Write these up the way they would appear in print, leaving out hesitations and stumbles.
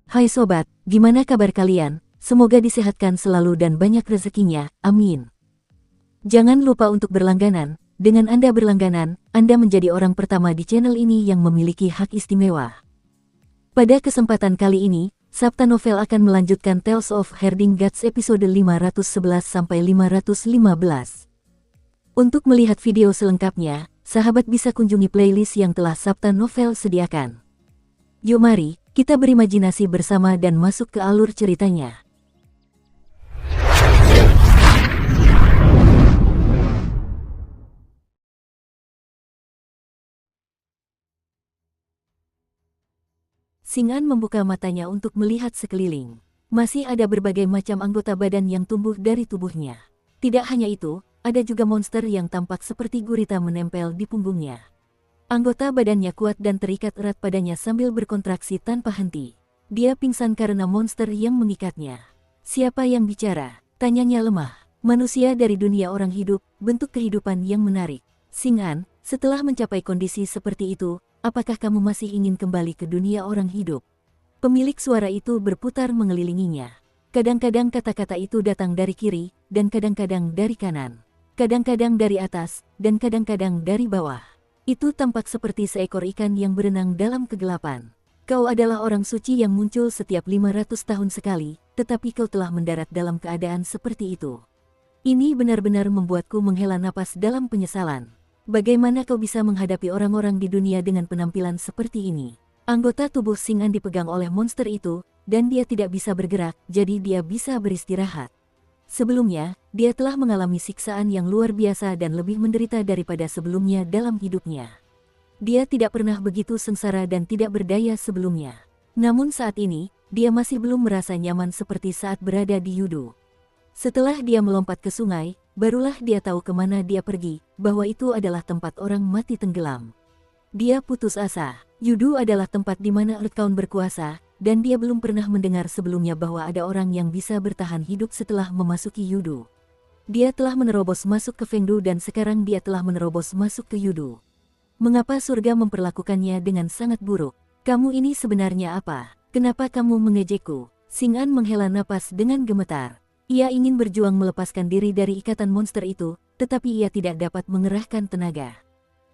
Hai sobat, gimana kabar kalian? Semoga disehatkan selalu dan banyak rezekinya, amin. Jangan lupa untuk berlangganan. Dengan Anda berlangganan, Anda menjadi orang pertama di channel ini yang memiliki hak istimewa. Pada kesempatan kali ini, Sabta Novel akan melanjutkan Tales of Herding Gods episode 511-515. Untuk melihat video selengkapnya, sahabat bisa kunjungi playlist yang telah Sabta Novel sediakan. Yuk mari, kita berimajinasi bersama dan masuk ke alur ceritanya. Singan membuka matanya untuk melihat sekeliling. Masih ada berbagai macam anggota badan yang tumbuh dari tubuhnya. Tidak hanya itu, ada juga monster yang tampak seperti gurita menempel di punggungnya. Anggota badannya kuat dan terikat erat padanya sambil berkontraksi tanpa henti. Dia pingsan karena monster yang mengikatnya. Siapa yang bicara? Tanyanya lemah. Manusia dari dunia orang hidup, bentuk kehidupan yang menarik. Singan, setelah mencapai kondisi seperti itu, apakah kamu masih ingin kembali ke dunia orang hidup? Pemilik suara itu berputar mengelilinginya. Kadang-kadang kata-kata itu datang dari kiri, dan kadang-kadang dari kanan. Kadang-kadang dari atas, dan kadang-kadang dari bawah. Itu tampak seperti seekor ikan yang berenang dalam kegelapan. Kau adalah orang suci yang muncul setiap 500 tahun sekali, tetapi kau telah mendarat dalam keadaan seperti itu. Ini benar-benar membuatku menghela napas dalam penyesalan. Bagaimana kau bisa menghadapi orang-orang di dunia dengan penampilan seperti ini? Anggota tubuh Singan dipegang oleh monster itu, dan dia tidak bisa bergerak, jadi dia bisa beristirahat. Sebelumnya, dia telah mengalami siksaan yang luar biasa dan lebih menderita daripada sebelumnya dalam hidupnya. Dia tidak pernah begitu sengsara dan tidak berdaya sebelumnya. Namun saat ini, dia masih belum merasa nyaman seperti saat berada di Yudu. Setelah dia melompat ke sungai, barulah dia tahu kemana dia pergi, bahwa itu adalah tempat orang mati tenggelam. Dia putus asa. Yudu adalah tempat di mana Earth Count berkuasa, dan dia belum pernah mendengar sebelumnya bahwa ada orang yang bisa bertahan hidup setelah memasuki Yudu. Dia telah menerobos masuk ke Fengdu dan sekarang dia telah menerobos masuk ke Yudu. Mengapa surga memperlakukannya dengan sangat buruk? Kamu ini sebenarnya apa? Kenapa kamu mengejekku? Singan menghela napas dengan gemetar. Ia ingin berjuang melepaskan diri dari ikatan monster itu, tetapi ia tidak dapat mengerahkan tenaga.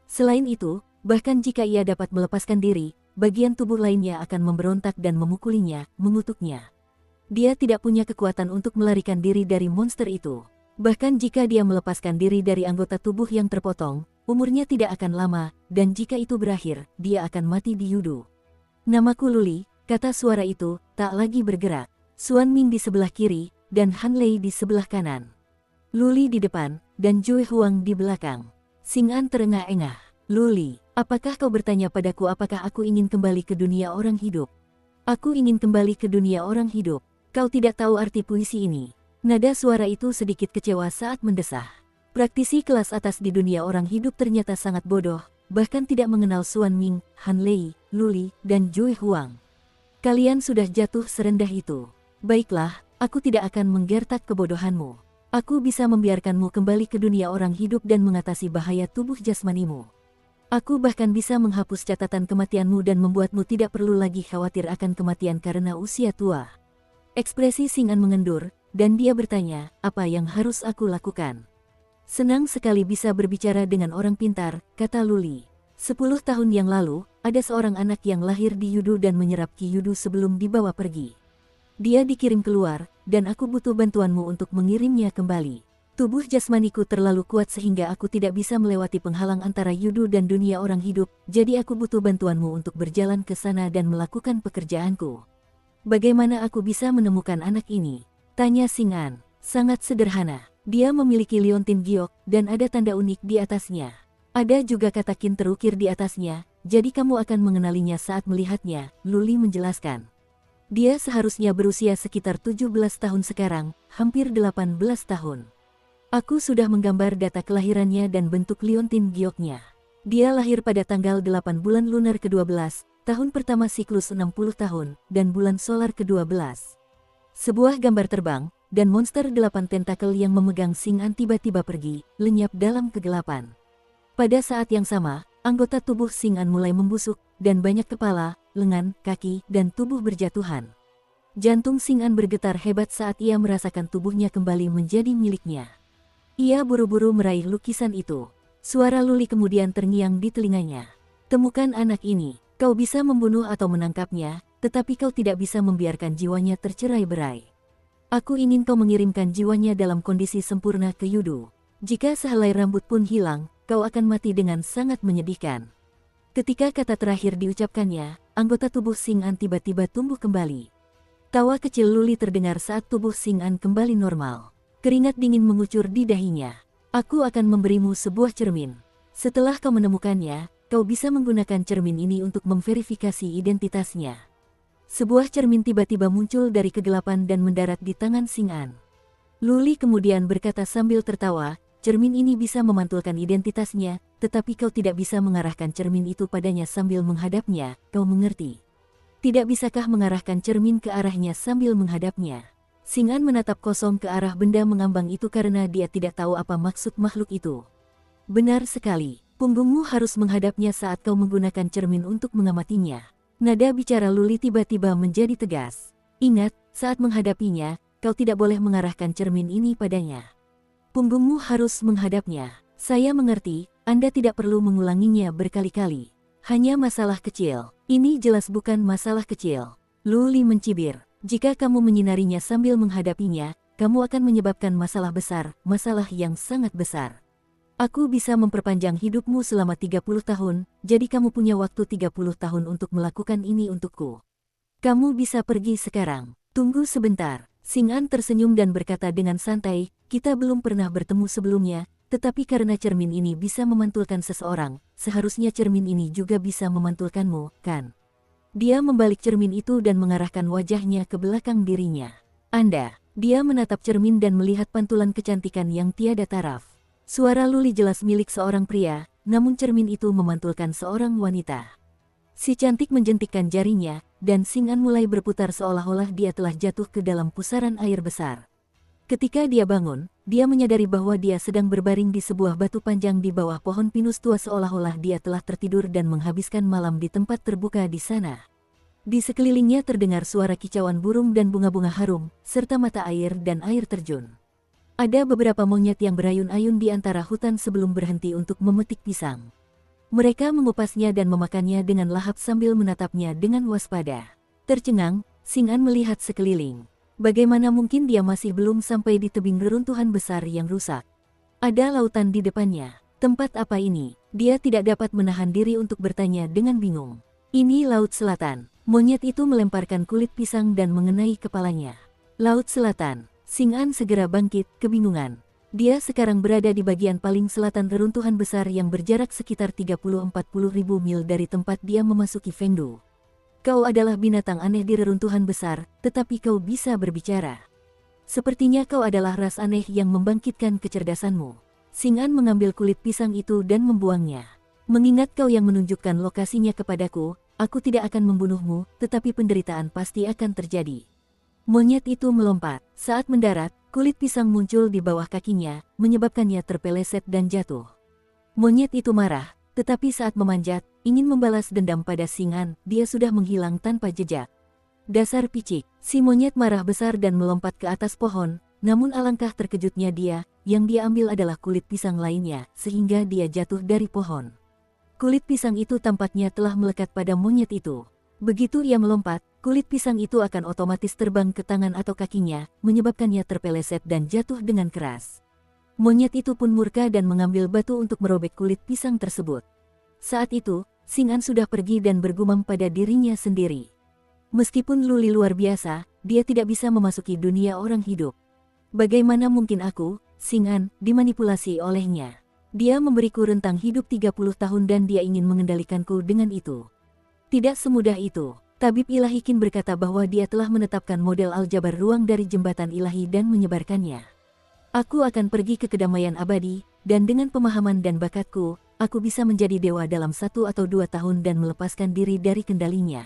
Selain itu, bahkan jika ia dapat melepaskan diri, bagian tubuh lainnya akan memberontak dan memukulinya, mengutuknya. Dia tidak punya kekuatan untuk melarikan diri dari monster itu. Bahkan jika dia melepaskan diri dari anggota tubuh yang terpotong, umurnya tidak akan lama, dan jika itu berakhir, dia akan mati di Yudu. Namaku Luli, kata suara itu, tak lagi bergerak. Suan Ming di sebelah kiri, dan Han Lei di sebelah kanan. Luli di depan, dan Jue Huang di belakang. Singan terengah-engah. Luli, apakah kau bertanya padaku apakah aku ingin kembali ke dunia orang hidup? Aku ingin kembali ke dunia orang hidup. Kau tidak tahu arti puisi ini. Nada suara itu sedikit kecewa saat mendesah. Praktisi kelas atas di dunia orang hidup ternyata sangat bodoh, bahkan tidak mengenal Suan Ming, Han Lei, Luli, dan Jue Huang. Kalian sudah jatuh serendah itu. Baiklah, aku tidak akan menggertak kebodohanmu. Aku bisa membiarkanmu kembali ke dunia orang hidup dan mengatasi bahaya tubuh jasmanimu. Aku bahkan bisa menghapus catatan kematianmu dan membuatmu tidak perlu lagi khawatir akan kematian karena usia tua. Ekspresi Singan mengendur, dan dia bertanya, apa yang harus aku lakukan? Senang sekali bisa berbicara dengan orang pintar, kata Luli. 10 tahun yang lalu, ada seorang anak yang lahir di Yudu dan menyerap Ki Yudu sebelum dibawa pergi. Dia dikirim keluar, dan aku butuh bantuanmu untuk mengirimnya kembali. Tubuh jasmaniku terlalu kuat sehingga aku tidak bisa melewati penghalang antara Yudu dan dunia orang hidup, jadi aku butuh bantuanmu untuk berjalan ke sana dan melakukan pekerjaanku. Bagaimana aku bisa menemukan anak ini? Tanya Singan. Sangat sederhana. Dia memiliki liontin giok, dan ada tanda unik di atasnya. Ada juga kata kin terukir di atasnya, jadi kamu akan mengenalinya saat melihatnya, Luli menjelaskan. Dia seharusnya berusia sekitar 17 tahun sekarang, hampir 18 tahun. Aku sudah menggambar data kelahirannya dan bentuk liontin gioknya. Dia lahir pada tanggal 8 bulan lunar ke-12, tahun pertama siklus 60 tahun, dan bulan solar ke-12. Sebuah gambar terbang, dan monster 8 tentakel yang memegang Singan tiba-tiba pergi, lenyap dalam kegelapan. Pada saat yang sama, anggota tubuh Singan mulai membusuk, dan banyak kepala, lengan, kaki, dan tubuh berjatuhan. Jantung Xing'an bergetar hebat saat ia merasakan tubuhnya kembali menjadi miliknya. Ia buru-buru meraih lukisan itu. Suara Luli kemudian terngiang di telinganya. Temukan anak ini, kau bisa membunuh atau menangkapnya, tetapi kau tidak bisa membiarkan jiwanya tercerai-berai. Aku ingin kau mengirimkan jiwanya dalam kondisi sempurna ke Yudu. Jika sehelai rambut pun hilang, kau akan mati dengan sangat menyedihkan. Ketika kata terakhir diucapkannya, anggota tubuh Xing'an tiba-tiba tumbuh kembali. Tawa kecil Luli terdengar saat tubuh Xing'an kembali normal. Keringat dingin mengucur di dahinya. Aku akan memberimu sebuah cermin. Setelah kau menemukannya, kau bisa menggunakan cermin ini untuk memverifikasi identitasnya. Sebuah cermin tiba-tiba muncul dari kegelapan dan mendarat di tangan Xing'an. Luli kemudian berkata sambil tertawa, cermin ini bisa memantulkan identitasnya, tetapi kau tidak bisa mengarahkan cermin itu padanya sambil menghadapnya, kau mengerti? Tidak bisakah mengarahkan cermin ke arahnya sambil menghadapnya? Xing'an menatap kosong ke arah benda mengambang itu karena dia tidak tahu apa maksud makhluk itu. Benar sekali, punggungmu harus menghadapnya saat kau menggunakan cermin untuk mengamatinya. Nada bicara Luli tiba-tiba menjadi tegas. Ingat, saat menghadapinya, kau tidak boleh mengarahkan cermin ini padanya. Punggungmu harus menghadapnya. Saya mengerti, Anda tidak perlu mengulanginya berkali-kali. Hanya masalah kecil. Ini jelas bukan masalah kecil. Luli mencibir. Jika kamu menyinarinya sambil menghadapinya, kamu akan menyebabkan masalah besar, masalah yang sangat besar. Aku bisa memperpanjang hidupmu selama 30 tahun, jadi kamu punya waktu 30 tahun untuk melakukan ini untukku. Kamu bisa pergi sekarang. Tunggu sebentar. Xing'an tersenyum dan berkata dengan santai, kita belum pernah bertemu sebelumnya, tetapi karena cermin ini bisa memantulkan seseorang, seharusnya cermin ini juga bisa memantulkanmu, kan? Dia membalik cermin itu dan mengarahkan wajahnya ke belakang dirinya. Anda, dia menatap cermin dan melihat pantulan kecantikan yang tiada taraf. Suara Luli jelas milik seorang pria, namun cermin itu memantulkan seorang wanita. Si cantik menjentikkan jarinya, dan Xing'an mulai berputar seolah-olah dia telah jatuh ke dalam pusaran air besar. Ketika dia bangun, dia menyadari bahwa dia sedang berbaring di sebuah batu panjang di bawah pohon pinus tua seolah-olah dia telah tertidur dan menghabiskan malam di tempat terbuka di sana. Di sekelilingnya terdengar suara kicauan burung dan bunga-bunga harum, serta mata air dan air terjun. Ada beberapa monyet yang berayun-ayun di antara hutan sebelum berhenti untuk memetik pisang. Mereka mengupasnya dan memakannya dengan lahap sambil menatapnya dengan waspada. Tercengang, Xing'an melihat sekeliling. Bagaimana mungkin dia masih belum sampai di tebing reruntuhan besar yang rusak? Ada lautan di depannya. Tempat apa ini? Dia tidak dapat menahan diri untuk bertanya dengan bingung. Ini Laut Selatan. Monyet itu melemparkan kulit pisang dan mengenai kepalanya. Laut Selatan. Xing'an segera bangkit, kebingungan. Dia sekarang berada di bagian paling selatan reruntuhan besar yang berjarak sekitar 30-40 ribu mil dari tempat dia memasuki Fengdu. Kau adalah binatang aneh di reruntuhan besar, tetapi kau bisa berbicara. Sepertinya kau adalah ras aneh yang membangkitkan kecerdasanmu. Xing'an mengambil kulit pisang itu dan membuangnya. Mengingat kau yang menunjukkan lokasinya kepadaku, aku tidak akan membunuhmu, tetapi penderitaan pasti akan terjadi. Monyet itu melompat. Saat mendarat, kulit pisang muncul di bawah kakinya, menyebabkannya terpeleset dan jatuh. Monyet itu marah, tetapi saat memanjat, ingin membalas dendam pada Xing'an, dia sudah menghilang tanpa jejak. Dasar picik, si monyet marah besar dan melompat ke atas pohon, namun alangkah terkejutnya dia, yang dia ambil adalah kulit pisang lainnya, sehingga dia jatuh dari pohon. Kulit pisang itu tampaknya telah melekat pada monyet itu. Begitu ia melompat, kulit pisang itu akan otomatis terbang ke tangan atau kakinya, menyebabkannya terpeleset dan jatuh dengan keras. Monyet itu pun murka dan mengambil batu untuk merobek kulit pisang tersebut. Saat itu, Xing'an sudah pergi dan bergumam pada dirinya sendiri. Meskipun Luli luar biasa, dia tidak bisa memasuki dunia orang hidup. Bagaimana mungkin aku, Xing'an, dimanipulasi olehnya? Dia memberiku rentang hidup 30 tahun dan dia ingin mengendalikanku dengan itu. Tidak semudah itu. Tabib ilahi Qin berkata bahwa dia telah menetapkan model aljabar ruang dari jembatan ilahi dan menyebarkannya. Aku akan pergi ke kedamaian abadi, dan dengan pemahaman dan bakatku, aku bisa menjadi dewa dalam 1 atau 2 tahun dan melepaskan diri dari kendalinya.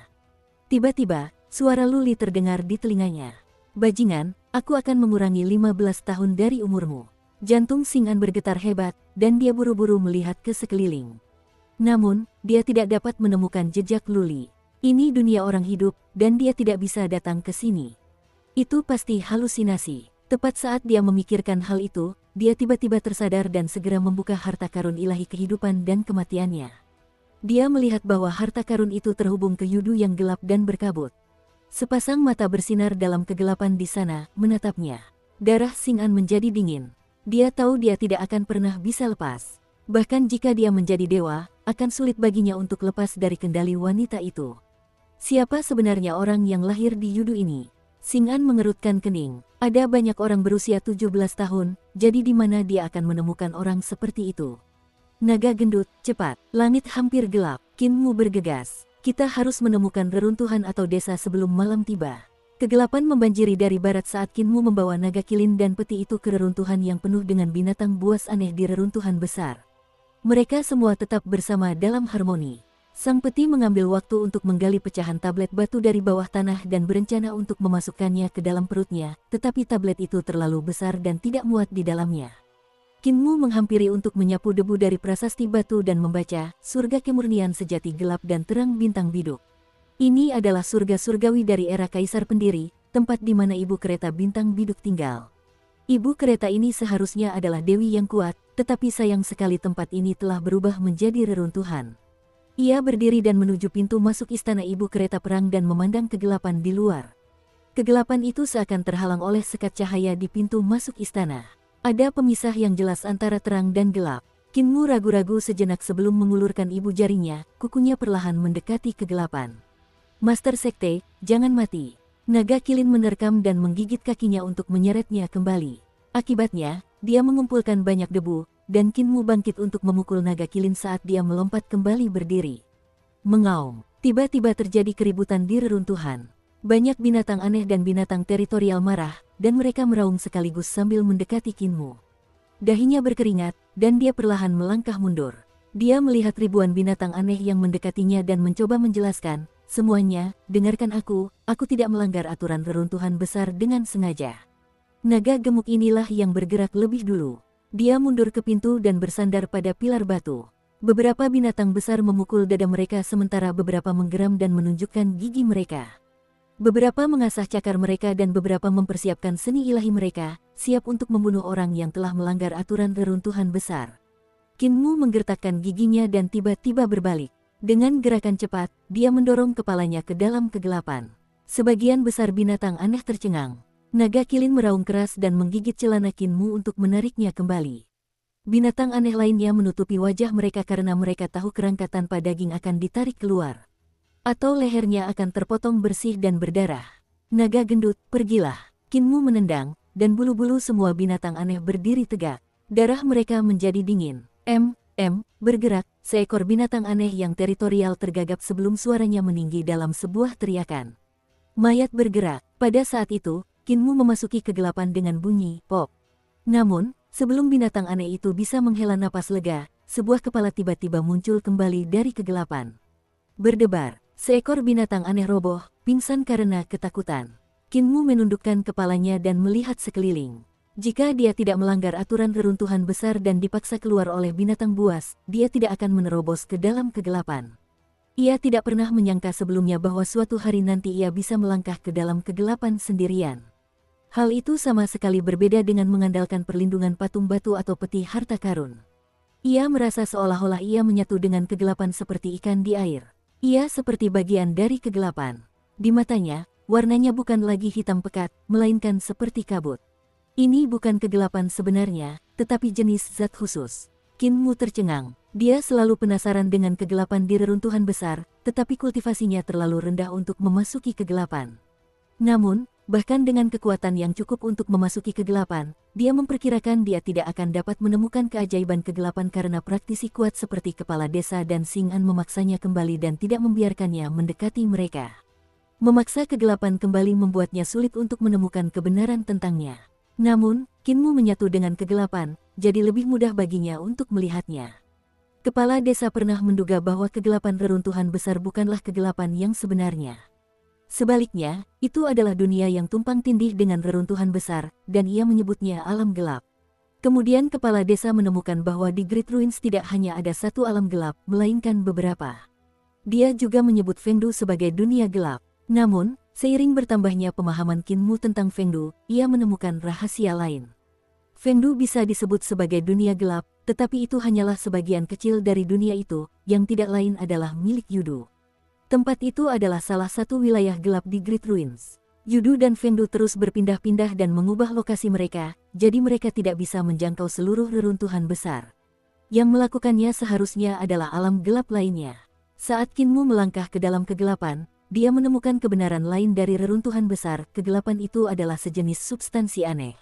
Tiba-tiba, suara Luli terdengar di telinganya. Bajingan, aku akan mengurangi 15 tahun dari umurmu. Jantung Xing'an bergetar hebat, dan dia buru-buru melihat ke sekeliling. Namun, dia tidak dapat menemukan jejak Luli. Ini dunia orang hidup, dan dia tidak bisa datang ke sini. Itu pasti halusinasi. Tepat saat dia memikirkan hal itu, dia tiba-tiba tersadar dan segera membuka harta karun ilahi kehidupan dan kematiannya. Dia melihat bahwa harta karun itu terhubung ke yudu yang gelap dan berkabut. Sepasang mata bersinar dalam kegelapan di sana, menatapnya. Darah Xing'an menjadi dingin. Dia tahu dia tidak akan pernah bisa lepas. Bahkan jika dia menjadi dewa, akan sulit baginya untuk lepas dari kendali wanita itu. Siapa sebenarnya orang yang lahir di yudu ini? Xing'an mengerutkan kening. Ada banyak orang berusia 17 tahun, jadi di mana dia akan menemukan orang seperti itu? Naga gendut, cepat. Langit hampir gelap. Qin Mu bergegas. Kita harus menemukan reruntuhan atau desa sebelum malam tiba. Kegelapan membanjiri dari barat saat Qin Mu membawa naga kilin dan peti itu ke reruntuhan yang penuh dengan binatang buas aneh di reruntuhan besar. Mereka semua tetap bersama dalam harmoni. Sang peti mengambil waktu untuk menggali pecahan tablet batu dari bawah tanah dan berencana untuk memasukkannya ke dalam perutnya, tetapi tablet itu terlalu besar dan tidak muat di dalamnya. Qin Mu menghampiri untuk menyapu debu dari prasasti batu dan membaca, surga kemurnian sejati gelap dan terang bintang biduk. Ini adalah surga surgawi dari era Kaisar Pendiri, tempat di mana ibu kereta bintang biduk tinggal. Ibu kereta ini seharusnya adalah dewi yang kuat, tetapi sayang sekali tempat ini telah berubah menjadi reruntuhan. Ia berdiri dan menuju pintu masuk istana ibu kereta perang dan memandang kegelapan di luar. Kegelapan itu seakan terhalang oleh sekat cahaya di pintu masuk istana. Ada pemisah yang jelas antara terang dan gelap. Qin Mu ragu-ragu sejenak sebelum mengulurkan ibu jarinya, kukunya perlahan mendekati kegelapan. Master Sekte, jangan mati. Naga kilin menerkam dan menggigit kakinya untuk menyeretnya kembali. Akibatnya, dia mengumpulkan banyak debu, dan Qin Mu bangkit untuk memukul naga kilin saat dia melompat kembali berdiri. Mengaum, tiba-tiba terjadi keributan di reruntuhan. Banyak binatang aneh dan binatang teritorial marah, dan mereka meraung sekaligus sambil mendekati Qin Mu. Dahinya berkeringat, dan dia perlahan melangkah mundur. Dia melihat ribuan binatang aneh yang mendekatinya dan mencoba menjelaskan, semuanya, dengarkan aku tidak melanggar aturan reruntuhan besar dengan sengaja. Naga gemuk inilah yang bergerak lebih dulu. Dia mundur ke pintu dan bersandar pada pilar batu. Beberapa binatang besar memukul dada mereka sementara beberapa menggeram dan menunjukkan gigi mereka. Beberapa mengasah cakar mereka dan beberapa mempersiapkan seni ilahi mereka, siap untuk membunuh orang yang telah melanggar aturan reruntuhan besar. Qin Mu menggertakkan giginya dan tiba-tiba berbalik. Dengan gerakan cepat, dia mendorong kepalanya ke dalam kegelapan. Sebagian besar binatang aneh tercengang. Naga kilin meraung keras dan menggigit celana Qin Mu untuk menariknya kembali. Binatang aneh lainnya menutupi wajah mereka karena mereka tahu kerangka tanpa daging akan ditarik keluar. Atau lehernya akan terpotong bersih dan berdarah. Naga gendut, pergilah. Qin Mu menendang, dan bulu-bulu semua binatang aneh berdiri tegak. Darah mereka menjadi dingin. Bergerak, seekor binatang aneh yang teritorial tergagap sebelum suaranya meninggi dalam sebuah teriakan. Mayat bergerak. Pada saat itu, Qin Mu memasuki kegelapan dengan bunyi pop. Namun, sebelum binatang aneh itu bisa menghela napas lega, sebuah kepala tiba-tiba muncul kembali dari kegelapan. Berdebar, seekor binatang aneh roboh, pingsan karena ketakutan. Qin Mu menundukkan kepalanya dan melihat sekeliling. Jika dia tidak melanggar aturan reruntuhan besar dan dipaksa keluar oleh binatang buas, dia tidak akan menerobos ke dalam kegelapan. Ia tidak pernah menyangka sebelumnya bahwa suatu hari nanti ia bisa melangkah ke dalam kegelapan sendirian. Hal itu sama sekali berbeda dengan mengandalkan perlindungan patung batu atau peti harta karun. Ia merasa seolah-olah ia menyatu dengan kegelapan seperti ikan di air. Ia seperti bagian dari kegelapan. Di matanya, warnanya bukan lagi hitam pekat, melainkan seperti kabut. Ini bukan kegelapan sebenarnya, tetapi jenis zat khusus. Qin Mu tercengang. Dia selalu penasaran dengan kegelapan di reruntuhan besar, tetapi kultivasinya terlalu rendah untuk memasuki kegelapan. Namun, bahkan dengan kekuatan yang cukup untuk memasuki kegelapan, dia memperkirakan dia tidak akan dapat menemukan keajaiban kegelapan karena praktisi kuat seperti kepala desa dan Xing'an memaksanya kembali dan tidak membiarkannya mendekati mereka. Memaksa kegelapan kembali membuatnya sulit untuk menemukan kebenaran tentangnya. Namun, Qin Mu menyatu dengan kegelapan, jadi lebih mudah baginya untuk melihatnya. Kepala desa pernah menduga bahwa kegelapan reruntuhan besar bukanlah kegelapan yang sebenarnya. Sebaliknya, itu adalah dunia yang tumpang tindih dengan reruntuhan besar, dan ia menyebutnya alam gelap. Kemudian kepala desa menemukan bahwa di Great Ruins tidak hanya ada satu alam gelap, melainkan beberapa. Dia juga menyebut Fengdu sebagai dunia gelap. Namun, seiring bertambahnya pemahaman Qin Mu tentang Fengdu, ia menemukan rahasia lain. Fengdu bisa disebut sebagai dunia gelap, tetapi itu hanyalah sebagian kecil dari dunia itu, yang tidak lain adalah milik Yudu. Tempat itu adalah salah satu wilayah gelap di Great Ruins. Yudu dan Fengdu terus berpindah-pindah dan mengubah lokasi mereka, jadi mereka tidak bisa menjangkau seluruh reruntuhan besar. Yang melakukannya seharusnya adalah alam gelap lainnya. Saat Qin Mu melangkah ke dalam kegelapan, dia menemukan kebenaran lain dari reruntuhan besar. Kegelapan itu adalah sejenis substansi aneh.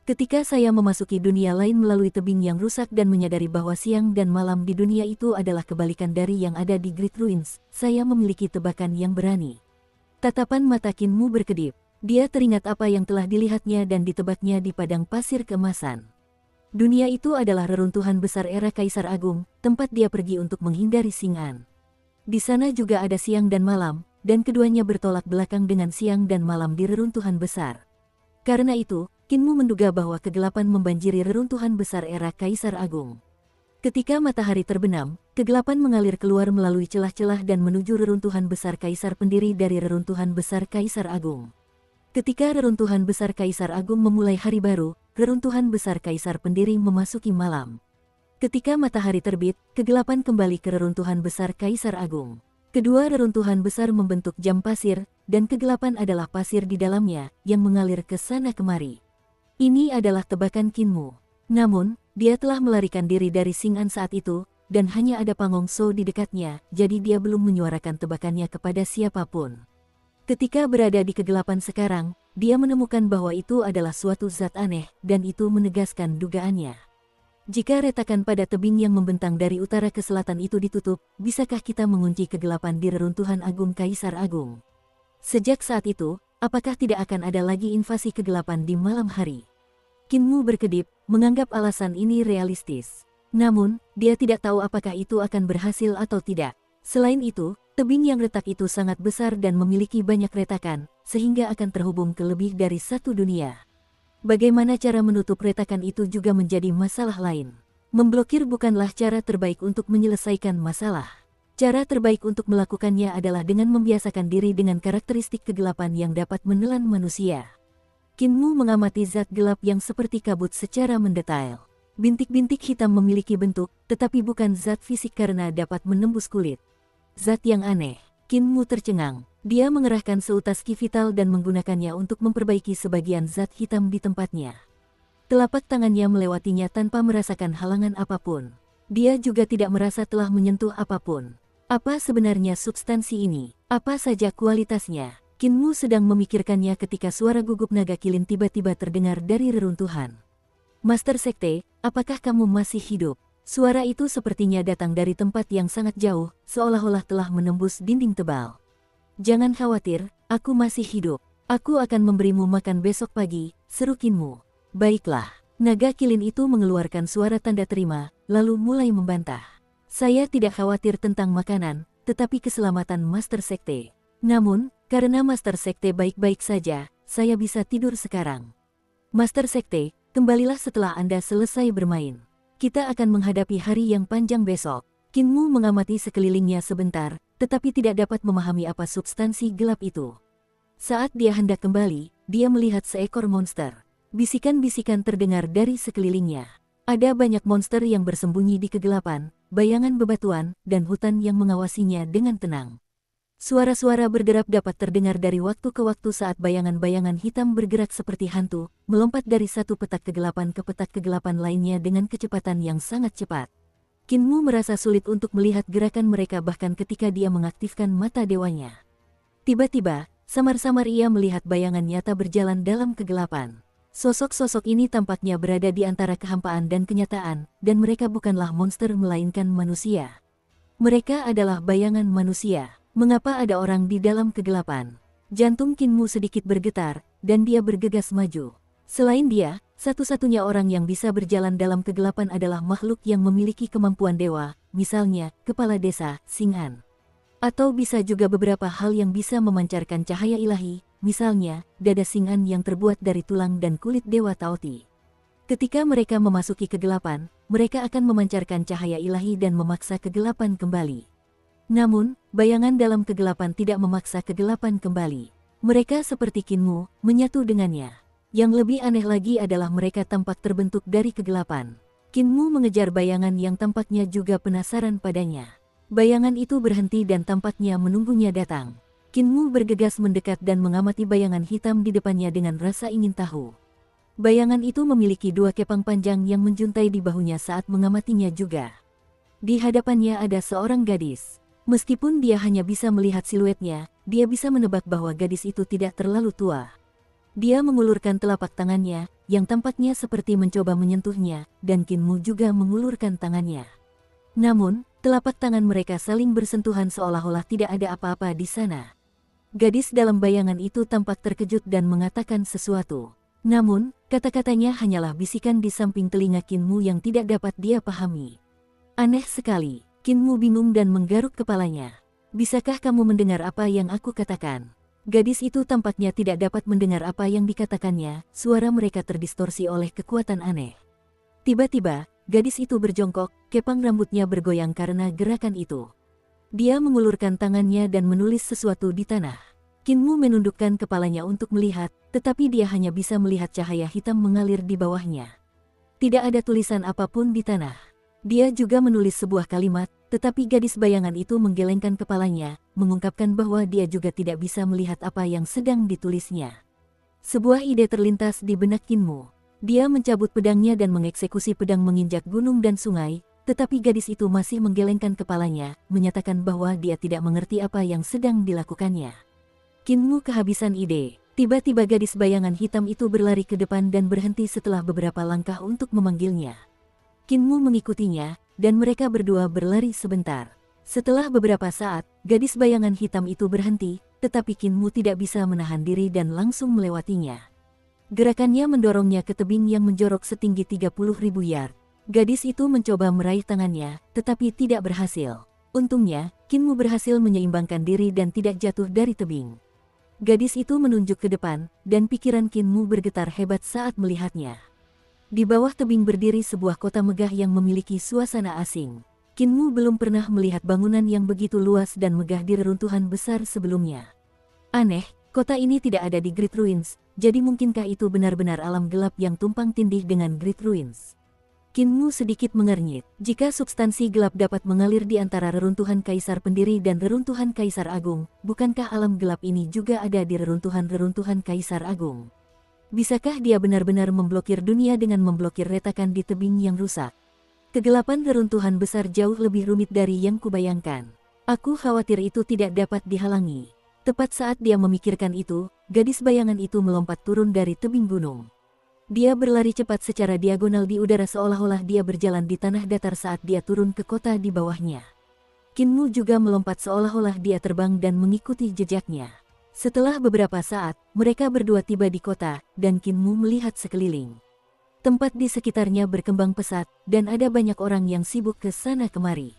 Ketika saya memasuki dunia lain melalui tebing yang rusak dan menyadari bahwa siang dan malam di dunia itu adalah kebalikan dari yang ada di Great Ruins, saya memiliki tebakan yang berani. Tatapan mata Qin Mu berkedip. Dia teringat apa yang telah dilihatnya dan ditebaknya di padang pasir keemasan. Dunia itu adalah reruntuhan besar era Kaisar Agung, tempat dia pergi untuk menghindari Xing'an. Di sana juga ada siang dan malam, dan keduanya bertolak belakang dengan siang dan malam di reruntuhan besar. Karena itu, Qin Mu menduga bahwa kegelapan membanjiri reruntuhan besar era Kaisar Agung. Ketika matahari terbenam, kegelapan mengalir keluar melalui celah-celah dan menuju reruntuhan besar Kaisar pendiri dari reruntuhan besar Kaisar Agung. Ketika reruntuhan besar Kaisar Agung memulai hari baru, reruntuhan besar Kaisar pendiri memasuki malam. Ketika matahari terbit, kegelapan kembali ke reruntuhan besar Kaisar Agung. Kedua reruntuhan besar membentuk jam pasir, dan kegelapan adalah pasir di dalamnya, yang mengalir ke sana kemari. Ini adalah tebakan Qin Mu. Namun, dia telah melarikan diri dari Xing'an saat itu, dan hanya ada Pangong Shou di dekatnya, jadi dia belum menyuarakan tebakannya kepada siapapun. Ketika berada di kegelapan sekarang, dia menemukan bahwa itu adalah suatu zat aneh, dan itu menegaskan dugaannya. Jika retakan pada tebing yang membentang dari utara ke selatan itu ditutup, bisakah kita mengunci kegelapan di reruntuhan agung Kaisar Agung? Sejak saat itu, apakah tidak akan ada lagi invasi kegelapan di malam hari? Qin Mu berkedip, menganggap alasan ini realistis. Namun, dia tidak tahu apakah itu akan berhasil atau tidak. Selain itu, tebing yang retak itu sangat besar dan memiliki banyak retakan, sehingga akan terhubung ke lebih dari satu dunia. Bagaimana cara menutup retakan itu juga menjadi masalah lain. Memblokir bukanlah cara terbaik untuk menyelesaikan masalah. Cara terbaik untuk melakukannya adalah dengan membiasakan diri dengan karakteristik kegelapan yang dapat menelan manusia. Qin Mu mengamati zat gelap yang seperti kabut secara mendetail. Bintik-bintik hitam memiliki bentuk, tetapi bukan zat fisik karena dapat menembus kulit. Zat yang aneh. Qin Mu tercengang. Dia mengerahkan seutas ki vital dan menggunakannya untuk memperbaiki sebagian zat hitam di tempatnya. Telapak tangannya melewatinya tanpa merasakan halangan apapun. Dia juga tidak merasa telah menyentuh apapun. Apa sebenarnya substansi ini? Apa saja kualitasnya? Qin Mu sedang memikirkannya ketika suara gugup naga kilin tiba-tiba terdengar dari reruntuhan. Master Sekte, apakah kamu masih hidup? Suara itu sepertinya datang dari tempat yang sangat jauh, seolah-olah telah menembus dinding tebal. Jangan khawatir, aku masih hidup. Aku akan memberimu makan besok pagi, seru Qin Mu. Baiklah. Naga kilin itu mengeluarkan suara tanda terima, lalu mulai membantah. Saya tidak khawatir tentang makanan, tetapi keselamatan Master Sekte. Namun, karena Master Sekte baik-baik saja, saya bisa tidur sekarang. Master Sekte, kembalilah setelah Anda selesai bermain. Kita akan menghadapi hari yang panjang besok. Qin Mu mengamati sekelilingnya sebentar, tetapi tidak dapat memahami apa substansi gelap itu. Saat dia hendak kembali, dia melihat seekor monster. Bisikan-bisikan terdengar dari sekelilingnya. Ada banyak monster yang bersembunyi di kegelapan, bayangan bebatuan, dan hutan yang mengawasinya dengan tenang. Suara-suara berderap dapat terdengar dari waktu ke waktu saat bayangan-bayangan hitam bergerak seperti hantu, melompat dari satu petak kegelapan ke petak kegelapan lainnya dengan kecepatan yang sangat cepat. Qin Mu merasa sulit untuk melihat gerakan mereka bahkan ketika dia mengaktifkan mata dewanya. Tiba-tiba, samar-samar ia melihat bayangan nyata berjalan dalam kegelapan. Sosok-sosok ini tampaknya berada di antara kehampaan dan kenyataan, dan mereka bukanlah monster melainkan manusia. Mereka adalah bayangan manusia. Mengapa ada orang di dalam kegelapan? Jantung Qin Mu sedikit bergetar, dan dia bergegas maju. Selain dia, satu-satunya orang yang bisa berjalan dalam kegelapan adalah makhluk yang memiliki kemampuan dewa, misalnya, kepala desa, Xing'an. Atau bisa juga beberapa hal yang bisa memancarkan cahaya ilahi, misalnya, dada Xing'an yang terbuat dari tulang dan kulit dewa Taoti. Ketika mereka memasuki kegelapan, mereka akan memancarkan cahaya ilahi dan memaksa kegelapan kembali. Namun, bayangan dalam kegelapan tidak memaksa kegelapan kembali. Mereka seperti Kinmu, menyatu dengannya. Yang lebih aneh lagi adalah mereka tampak terbentuk dari kegelapan. Kinmu mengejar bayangan yang tampaknya juga penasaran padanya. Bayangan itu berhenti dan tampaknya menunggunya datang. Kinmu bergegas mendekat dan mengamati bayangan hitam di depannya dengan rasa ingin tahu. Bayangan itu memiliki dua kepang panjang yang menjuntai di bahunya saat mengamatinya juga. Di hadapannya ada seorang gadis. Meskipun dia hanya bisa melihat siluetnya, dia bisa menebak bahwa gadis itu tidak terlalu tua. Dia mengulurkan telapak tangannya, yang tampaknya seperti mencoba menyentuhnya, dan Kinmu juga mengulurkan tangannya. Namun, telapak tangan mereka saling bersentuhan seolah-olah tidak ada apa-apa di sana. Gadis dalam bayangan itu tampak terkejut dan mengatakan sesuatu. Namun, kata-katanya hanyalah bisikan di samping telinga Kinmu yang tidak dapat dia pahami. Aneh sekali. Kinmu bingung dan menggaruk kepalanya. Bisakah kamu mendengar apa yang aku katakan? Gadis itu tampaknya tidak dapat mendengar apa yang dikatakannya, suara mereka terdistorsi oleh kekuatan aneh. Tiba-tiba, gadis itu berjongkok, kepang rambutnya bergoyang karena gerakan itu. Dia mengulurkan tangannya dan menulis sesuatu di tanah. Kinmu menundukkan kepalanya untuk melihat, tetapi dia hanya bisa melihat cahaya hitam mengalir di bawahnya. Tidak ada tulisan apapun di tanah. Dia juga menulis sebuah kalimat, tetapi gadis bayangan itu menggelengkan kepalanya, mengungkapkan bahwa dia juga tidak bisa melihat apa yang sedang ditulisnya. Sebuah ide terlintas di benak Kinmu. Dia mencabut pedangnya dan mengeksekusi pedang menginjak gunung dan sungai, tetapi gadis itu masih menggelengkan kepalanya, menyatakan bahwa dia tidak mengerti apa yang sedang dilakukannya. Kinmu kehabisan ide. Tiba-tiba gadis bayangan hitam itu berlari ke depan dan berhenti setelah beberapa langkah untuk memanggilnya. Kinmu mengikutinya, dan mereka berdua berlari sebentar. Setelah beberapa saat, gadis bayangan hitam itu berhenti, tetapi Kinmu tidak bisa menahan diri dan langsung melewatinya. Gerakannya mendorongnya ke tebing yang menjorok setinggi 30.000 yard. Gadis itu mencoba meraih tangannya, tetapi tidak berhasil. Untungnya, Kinmu berhasil menyeimbangkan diri dan tidak jatuh dari tebing. Gadis itu menunjuk ke depan, dan pikiran Kinmu bergetar hebat saat melihatnya. Di bawah tebing berdiri sebuah kota megah yang memiliki suasana asing. Kinmu belum pernah melihat bangunan yang begitu luas dan megah di reruntuhan besar sebelumnya. Aneh, kota ini tidak ada di Great Ruins, jadi mungkinkah itu benar-benar alam gelap yang tumpang tindih dengan Great Ruins? Kinmu sedikit mengernyit. Jika substansi gelap dapat mengalir di antara reruntuhan Kaisar Pendiri dan reruntuhan Kaisar Agung, bukankah alam gelap ini juga ada di reruntuhan-reruntuhan Kaisar Agung? Bisakah dia benar-benar memblokir dunia dengan memblokir retakan di tebing yang rusak? Kegelapan reruntuhan besar jauh lebih rumit dari yang kubayangkan. Aku khawatir itu tidak dapat dihalangi. Tepat saat dia memikirkan itu, gadis bayangan itu melompat turun dari tebing gunung. Dia berlari cepat secara diagonal di udara seolah-olah dia berjalan di tanah datar saat dia turun ke kota di bawahnya. Kinmu juga melompat seolah-olah dia terbang dan mengikuti jejaknya. Setelah beberapa saat, mereka berdua tiba di kota, dan Kinmu melihat sekeliling. Tempat di sekitarnya berkembang pesat, dan ada banyak orang yang sibuk ke sana kemari.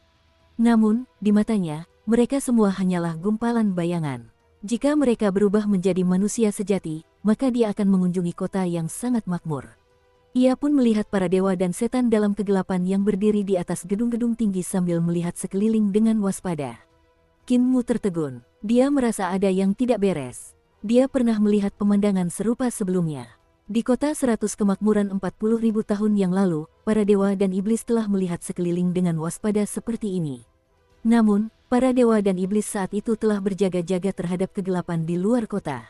Namun, di matanya, mereka semua hanyalah gumpalan bayangan. Jika mereka berubah menjadi manusia sejati, maka dia akan mengunjungi kota yang sangat makmur. Ia pun melihat para dewa dan setan dalam kegelapan yang berdiri di atas gedung-gedung tinggi sambil melihat sekeliling dengan waspada. Kinmu tertegun. Dia merasa ada yang tidak beres. Dia pernah melihat pemandangan serupa sebelumnya. Di kota 100 kemakmuran 40.000 tahun yang lalu, para dewa dan iblis telah melihat sekeliling dengan waspada seperti ini. Namun, para dewa dan iblis saat itu telah berjaga-jaga terhadap kegelapan di luar kota.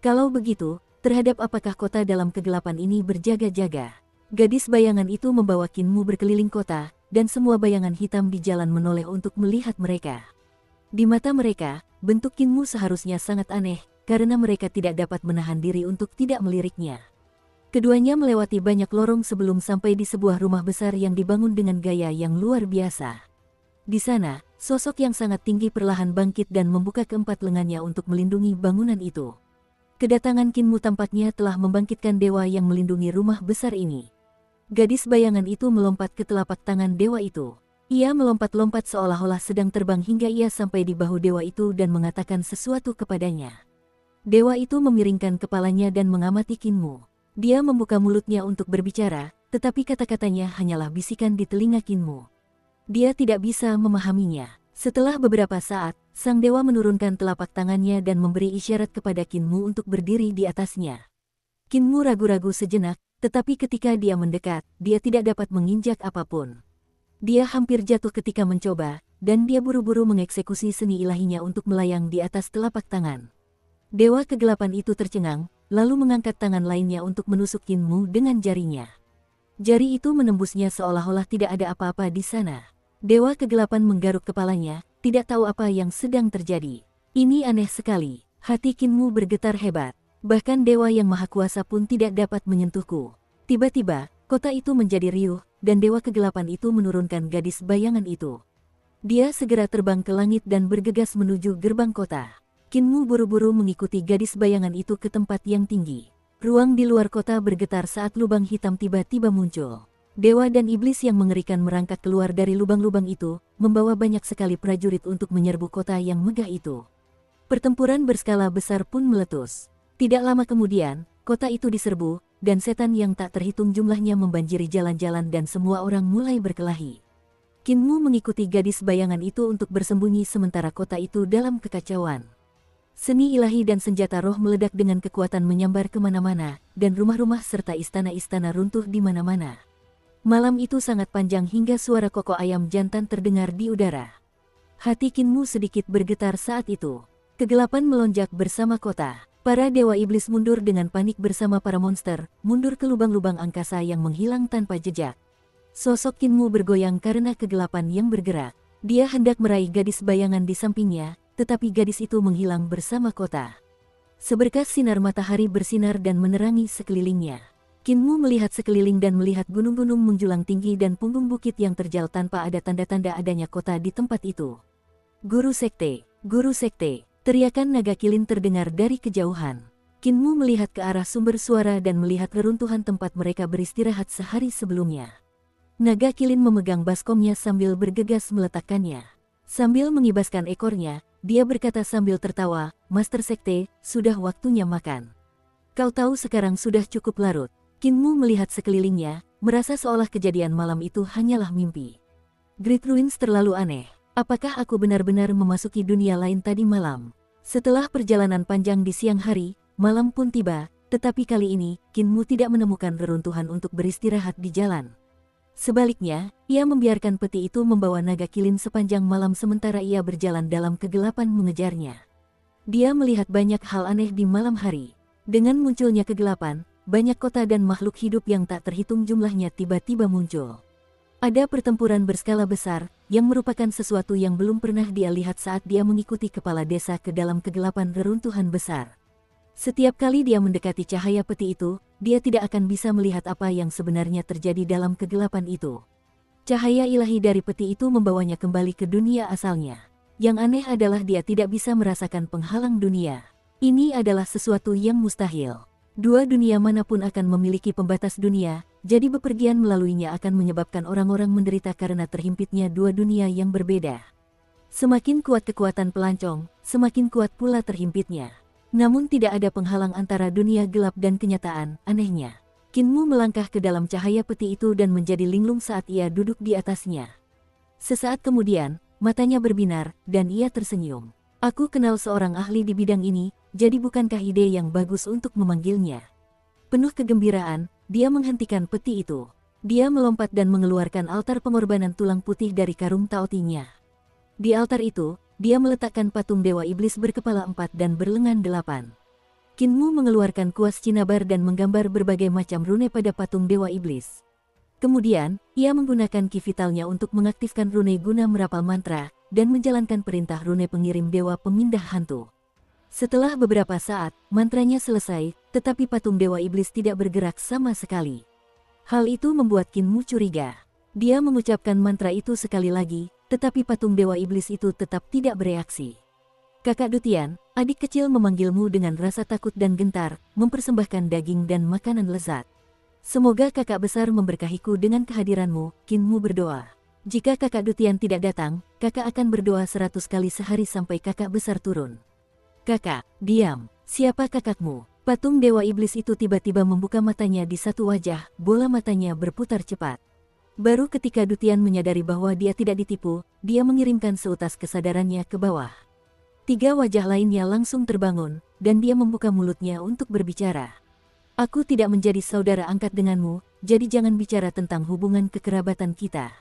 Kalau begitu, terhadap apakah kota dalam kegelapan ini berjaga-jaga? Gadis bayangan itu membawa Kinmu berkeliling kota, dan semua bayangan hitam di jalan menoleh untuk melihat mereka. Di mata mereka, bentuk Kinmu seharusnya sangat aneh, karena mereka tidak dapat menahan diri untuk tidak meliriknya. Keduanya melewati banyak lorong sebelum sampai di sebuah rumah besar yang dibangun dengan gaya yang luar biasa. Di sana, sosok yang sangat tinggi perlahan bangkit dan membuka keempat lengannya untuk melindungi bangunan itu. Kedatangan Kinmu tampaknya telah membangkitkan dewa yang melindungi rumah besar ini. Gadis bayangan itu melompat ke telapak tangan dewa itu. Ia melompat-lompat seolah-olah sedang terbang hingga ia sampai di bahu dewa itu dan mengatakan sesuatu kepadanya. Dewa itu memiringkan kepalanya dan mengamati Kinmu. Dia membuka mulutnya untuk berbicara, tetapi kata-katanya hanyalah bisikan di telinga Kinmu. Dia tidak bisa memahaminya. Setelah beberapa saat, sang dewa menurunkan telapak tangannya dan memberi isyarat kepada Kinmu untuk berdiri di atasnya. Kinmu ragu-ragu sejenak, tetapi ketika dia mendekat, dia tidak dapat menginjak apapun. Dia hampir jatuh ketika mencoba, dan dia buru-buru mengeksekusi seni ilahinya untuk melayang di atas telapak tangan. Dewa kegelapan itu tercengang, lalu mengangkat tangan lainnya untuk menusuk Kinmu dengan jarinya. Jari itu menembusnya seolah-olah tidak ada apa-apa di sana. Dewa kegelapan menggaruk kepalanya, tidak tahu apa yang sedang terjadi. Ini aneh sekali, hati Kinmu bergetar hebat. Bahkan dewa yang maha kuasa pun tidak dapat menyentuhku. Tiba-tiba, kota itu menjadi riuh, dan dewa kegelapan itu menurunkan gadis bayangan itu. Dia segera terbang ke langit dan bergegas menuju gerbang kota. Kinmu buru-buru mengikuti gadis bayangan itu ke tempat yang tinggi. Ruang di luar kota bergetar saat lubang hitam tiba-tiba muncul. Dewa dan iblis yang mengerikan merangkak keluar dari lubang-lubang itu, membawa banyak sekali prajurit untuk menyerbu kota yang megah itu. Pertempuran berskala besar pun meletus. Tidak lama kemudian, kota itu diserbu, dan setan yang tak terhitung jumlahnya membanjiri jalan-jalan dan semua orang mulai berkelahi. Kinmu mengikuti gadis bayangan itu untuk bersembunyi sementara kota itu dalam kekacauan. Seni ilahi dan senjata roh meledak dengan kekuatan menyambar kemana-mana, dan rumah-rumah serta istana-istana runtuh di mana-mana. Malam itu sangat panjang hingga suara kokok ayam jantan terdengar di udara. Hati Kinmu sedikit bergetar saat itu. Kegelapan melonjak bersama kota. Para dewa iblis mundur dengan panik bersama para monster, mundur ke lubang-lubang angkasa yang menghilang tanpa jejak. Sosok Kinmu bergoyang karena kegelapan yang bergerak. Dia hendak meraih gadis bayangan di sampingnya, tetapi gadis itu menghilang bersama kota. Seberkas sinar matahari bersinar dan menerangi sekelilingnya. Kinmu melihat sekeliling dan melihat gunung-gunung menjulang tinggi dan punggung bukit yang terjal tanpa ada tanda-tanda adanya kota di tempat itu. Guru Sekte, Guru Sekte, teriakan naga kilin terdengar dari kejauhan. Kinmu melihat ke arah sumber suara dan melihat reruntuhan tempat mereka beristirahat sehari sebelumnya. Naga kilin memegang baskomnya sambil bergegas meletakkannya. Sambil mengibaskan ekornya, dia berkata sambil tertawa, Master Sekte, sudah waktunya makan. Kau tahu sekarang sudah cukup larut. Kinmu melihat sekelilingnya, merasa seolah kejadian malam itu hanyalah mimpi. Great Ruins terlalu aneh. Apakah aku benar-benar memasuki dunia lain tadi malam? Setelah perjalanan panjang di siang hari, malam pun tiba, tetapi kali ini, Kinmu tidak menemukan reruntuhan untuk beristirahat di jalan. Sebaliknya, ia membiarkan peti itu membawa naga kilin sepanjang malam sementara ia berjalan dalam kegelapan mengejarnya. Dia melihat banyak hal aneh di malam hari. Dengan munculnya kegelapan, banyak kota dan makhluk hidup yang tak terhitung jumlahnya tiba-tiba muncul. Ada pertempuran berskala besar, yang merupakan sesuatu yang belum pernah dia lihat saat dia mengikuti kepala desa ke dalam kegelapan reruntuhan besar. Setiap kali dia mendekati cahaya peti itu, dia tidak akan bisa melihat apa yang sebenarnya terjadi dalam kegelapan itu. Cahaya ilahi dari peti itu membawanya kembali ke dunia asalnya. Yang aneh adalah dia tidak bisa merasakan penghalang dunia. Ini adalah sesuatu yang mustahil. Dua dunia manapun akan memiliki pembatas dunia, jadi bepergian melaluinya akan menyebabkan orang-orang menderita karena terhimpitnya dua dunia yang berbeda. Semakin kuat kekuatan pelancong, semakin kuat pula terhimpitnya. Namun tidak ada penghalang antara dunia gelap dan kenyataan, anehnya. Kinmu melangkah ke dalam cahaya peti itu dan menjadi linglung saat ia duduk di atasnya. Sesaat kemudian, matanya berbinar, dan ia tersenyum. Aku kenal seorang ahli di bidang ini, jadi bukankah ide yang bagus untuk memanggilnya? Penuh kegembiraan, dia menghentikan peti itu. Dia melompat dan mengeluarkan altar pengorbanan tulang putih dari karung taotinya. Di altar itu, dia meletakkan patung dewa iblis berkepala 4 dan berlengan 8. Kinmu mengeluarkan kuas cinabar dan menggambar berbagai macam rune pada patung dewa iblis. Kemudian, ia menggunakan ki vitalnya untuk mengaktifkan rune guna merapal mantra, dan menjalankan perintah rune pengirim dewa pemindah hantu. Setelah beberapa saat, mantranya selesai, tetapi patung dewa iblis tidak bergerak sama sekali. Hal itu membuat Kinmu curiga. Dia mengucapkan mantra itu sekali lagi, tetapi patung dewa iblis itu tetap tidak bereaksi. Kakak Dutian, adik kecil memanggilmu dengan rasa takut dan gentar, mempersembahkan daging dan makanan lezat. Semoga kakak besar memberkahiku dengan kehadiranmu, Kinmu berdoa. Jika kakak Dutian tidak datang, kakak akan berdoa 100 kali sehari sampai kakak besar turun. Kakak, diam. Siapa kakakmu? Patung dewa iblis itu tiba-tiba membuka matanya di satu wajah, bola matanya berputar cepat. Baru ketika Dutian menyadari bahwa dia tidak ditipu, dia mengirimkan seutas kesadarannya ke bawah. 3 wajah lainnya langsung terbangun, dan dia membuka mulutnya untuk berbicara. Aku tidak menjadi saudara angkat denganmu, jadi jangan bicara tentang hubungan kekerabatan kita.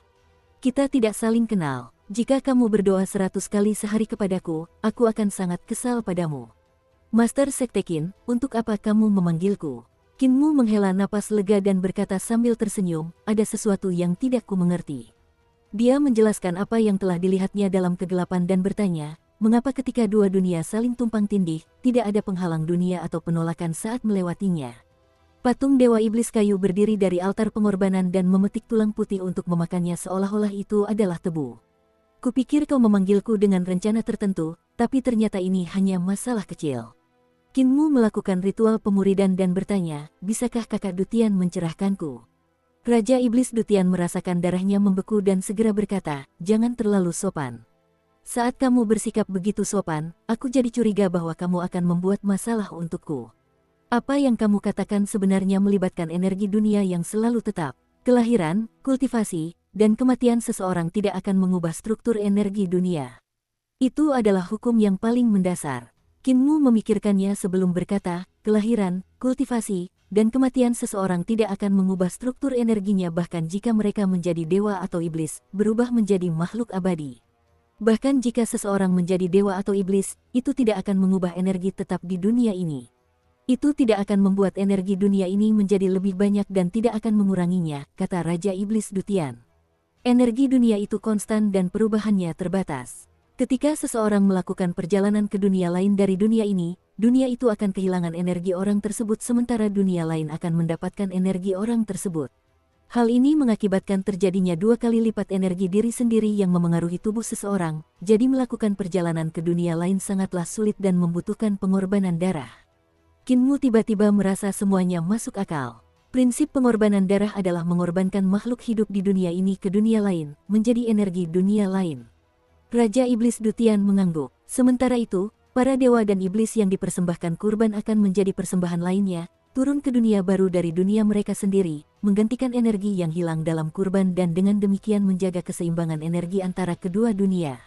Kita tidak saling kenal. Jika kamu berdoa 100 kali sehari kepadaku, aku akan sangat kesal padamu. Master Sekte Qin, untuk apa kamu memanggilku? Qin Mu menghela napas lega dan berkata sambil tersenyum, ada sesuatu yang tidak ku mengerti. Dia menjelaskan apa yang telah dilihatnya dalam kegelapan dan bertanya, mengapa ketika dua dunia saling tumpang tindih, tidak ada penghalang dunia atau penolakan saat melewatinya. Patung Dewa Iblis kayu berdiri dari altar pengorbanan dan memetik tulang putih untuk memakannya seolah-olah itu adalah tebu. Kupikir kau memanggilku dengan rencana tertentu, tapi ternyata ini hanya masalah kecil. Qin Mu melakukan ritual pemuridan dan bertanya, bisakah kakak Dutian mencerahkanku? Raja Iblis Dutian merasakan darahnya membeku dan segera berkata, jangan terlalu sopan. Saat kamu bersikap begitu sopan, aku jadi curiga bahwa kamu akan membuat masalah untukku. Apa yang kamu katakan sebenarnya melibatkan energi dunia yang selalu tetap. Kelahiran, kultivasi, dan kematian seseorang tidak akan mengubah struktur energi dunia. Itu adalah hukum yang paling mendasar. Qin Mu memikirkannya sebelum berkata, kelahiran, kultivasi, dan kematian seseorang tidak akan mengubah struktur energinya bahkan jika mereka menjadi dewa atau iblis, berubah menjadi makhluk abadi. Bahkan jika seseorang menjadi dewa atau iblis, itu tidak akan mengubah energi tetap di dunia ini. Itu tidak akan membuat energi dunia ini menjadi lebih banyak dan tidak akan menguranginya, kata Raja Iblis Dutian. Energi dunia itu konstan dan perubahannya terbatas. Ketika seseorang melakukan perjalanan ke dunia lain dari dunia ini, dunia itu akan kehilangan energi orang tersebut sementara dunia lain akan mendapatkan energi orang tersebut. Hal ini mengakibatkan terjadinya 2 kali lipat energi diri sendiri yang memengaruhi tubuh seseorang, jadi melakukan perjalanan ke dunia lain sangatlah sulit dan membutuhkan pengorbanan darah. Qin Mu tiba-tiba merasa semuanya masuk akal. Prinsip pengorbanan darah adalah mengorbankan makhluk hidup di dunia ini ke dunia lain, menjadi energi dunia lain. Raja Iblis Dutian mengangguk. Sementara itu, para dewa dan iblis yang dipersembahkan kurban akan menjadi persembahan lainnya, turun ke dunia baru dari dunia mereka sendiri, menggantikan energi yang hilang dalam kurban dan dengan demikian menjaga keseimbangan energi antara kedua dunia.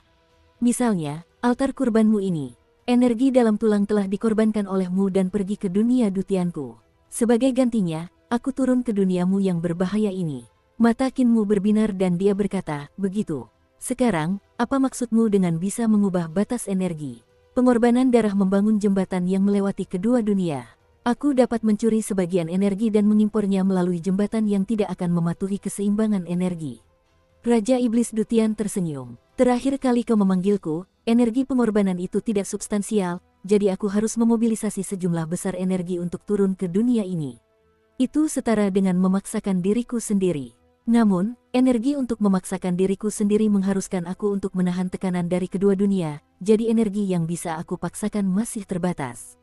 Misalnya, altar kurbanmu ini. Energi dalam tulang telah dikorbankan olehmu dan pergi ke dunia Dutianku. Sebagai gantinya, aku turun ke duniamu yang berbahaya ini. Mata Qin Mu berbinar dan dia berkata, begitu. Sekarang, apa maksudmu dengan bisa mengubah batas energi? Pengorbanan darah membangun jembatan yang melewati kedua dunia. Aku dapat mencuri sebagian energi dan mengimpornya melalui jembatan yang tidak akan mematuhi keseimbangan energi. Raja Iblis Dutian tersenyum. Terakhir kali kau memanggilku, energi pengorbanan itu tidak substansial, jadi aku harus memobilisasi sejumlah besar energi untuk turun ke dunia ini. Itu setara dengan memaksakan diriku sendiri. Namun, energi untuk memaksakan diriku sendiri mengharuskan aku untuk menahan tekanan dari kedua dunia, jadi energi yang bisa aku paksakan masih terbatas.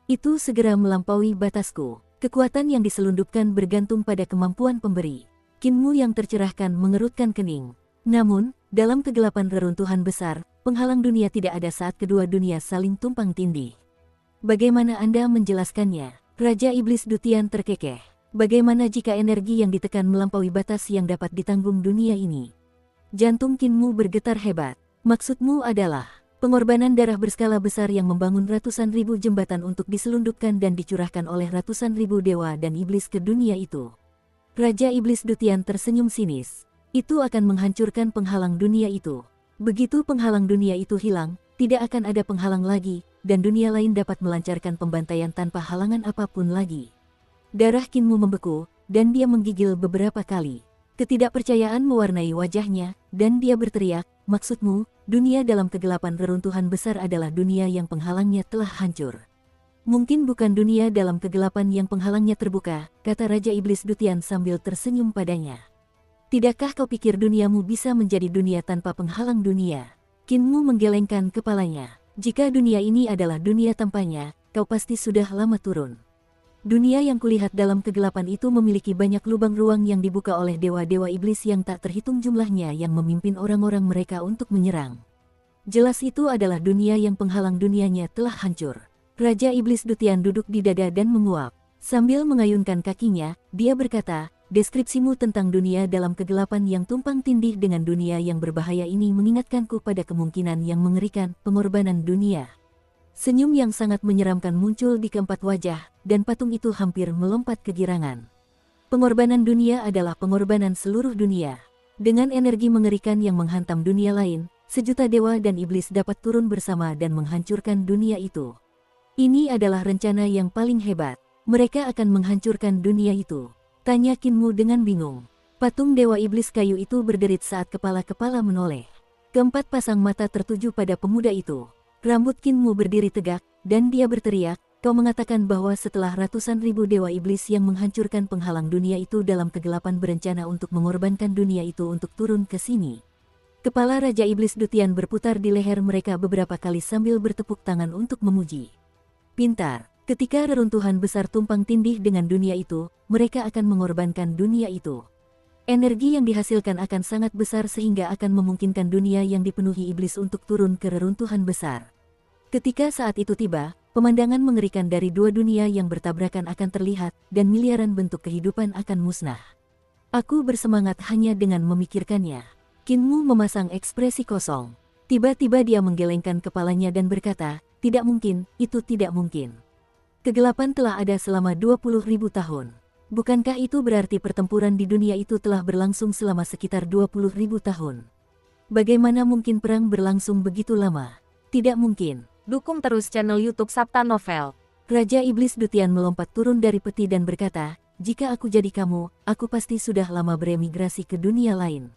Itu segera melampaui batasku. Kekuatan yang diselundupkan bergantung pada kemampuan pemberi. Qin Mu yang tercerahkan mengerutkan kening. Namun, dalam kegelapan reruntuhan besar, penghalang dunia tidak ada saat kedua dunia saling tumpang tindih. Bagaimana Anda menjelaskannya? Raja Iblis Dutian terkekeh. Bagaimana jika energi yang ditekan melampaui batas yang dapat ditanggung dunia ini? Jantung Qin Mu bergetar hebat. Maksudmu adalah pengorbanan darah berskala besar yang membangun ratusan ribu jembatan untuk diselundupkan dan dicurahkan oleh ratusan ribu dewa dan iblis ke dunia itu. Raja Iblis Dutian tersenyum sinis. Itu akan menghancurkan penghalang dunia itu. Begitu penghalang dunia itu hilang, tidak akan ada penghalang lagi, dan dunia lain dapat melancarkan pembantaian tanpa halangan apapun lagi. Darah Qin Mu membeku, dan dia menggigil beberapa kali. Ketidakpercayaan mewarnai wajahnya, dan dia berteriak, maksudmu, dunia dalam kegelapan reruntuhan besar adalah dunia yang penghalangnya telah hancur. Mungkin bukan dunia dalam kegelapan yang penghalangnya terbuka, kata Raja Iblis Dutian sambil tersenyum padanya. Tidakkah kau pikir duniamu bisa menjadi dunia tanpa penghalang dunia? Qin Mu menggelengkan kepalanya. Jika dunia ini adalah dunia tanpanya, kau pasti sudah lama turun. Dunia yang kulihat dalam kegelapan itu memiliki banyak lubang ruang yang dibuka oleh dewa-dewa iblis yang tak terhitung jumlahnya yang memimpin orang-orang mereka untuk menyerang. Jelas itu adalah dunia yang penghalang dunianya telah hancur. Raja Iblis Dutian duduk di dada dan menguap. Sambil mengayunkan kakinya, dia berkata, deskripsimu tentang dunia dalam kegelapan yang tumpang tindih dengan dunia yang berbahaya ini mengingatkanku pada kemungkinan yang mengerikan, pengorbanan dunia. Senyum yang sangat menyeramkan muncul di keempat wajah, dan patung itu hampir melompat kegirangan. Pengorbanan dunia adalah pengorbanan seluruh dunia. Dengan energi mengerikan yang menghantam dunia lain, sejuta dewa dan iblis dapat turun bersama dan menghancurkan dunia itu. Ini adalah rencana yang paling hebat. Mereka akan menghancurkan dunia itu. Tanya Kinmu dengan bingung. Patung dewa iblis kayu itu berderit saat kepala-kepala menoleh. Keempat pasang mata tertuju pada pemuda itu. Rambut Kinmu berdiri tegak, dan dia berteriak, "Kau mengatakan bahwa setelah ratusan ribu dewa iblis yang menghancurkan penghalang dunia itu dalam kegelapan berencana untuk mengorbankan dunia itu untuk turun ke sini." Kepala Raja Iblis Dutian berputar di leher mereka beberapa kali sambil bertepuk tangan untuk memuji. Pintar. Ketika reruntuhan besar tumpang tindih dengan dunia itu, mereka akan mengorbankan dunia itu. Energi yang dihasilkan akan sangat besar sehingga akan memungkinkan dunia yang dipenuhi iblis untuk turun ke reruntuhan besar. Ketika saat itu tiba, pemandangan mengerikan dari dua dunia yang bertabrakan akan terlihat, dan miliaran bentuk kehidupan akan musnah. Aku bersemangat hanya dengan memikirkannya. Kinmu memasang ekspresi kosong. Tiba-tiba dia menggelengkan kepalanya dan berkata, "Tidak mungkin, itu tidak mungkin. Kegelapan telah ada selama 20.000 tahun. Bukankah itu berarti pertempuran di dunia itu telah berlangsung selama sekitar 20.000 tahun? Bagaimana mungkin perang berlangsung begitu lama? Tidak mungkin." Dukung terus channel YouTube Sabta Novel. Raja Iblis Dutian melompat turun dari peti dan berkata, "Jika aku jadi kamu, aku pasti sudah lama beremigrasi ke dunia lain."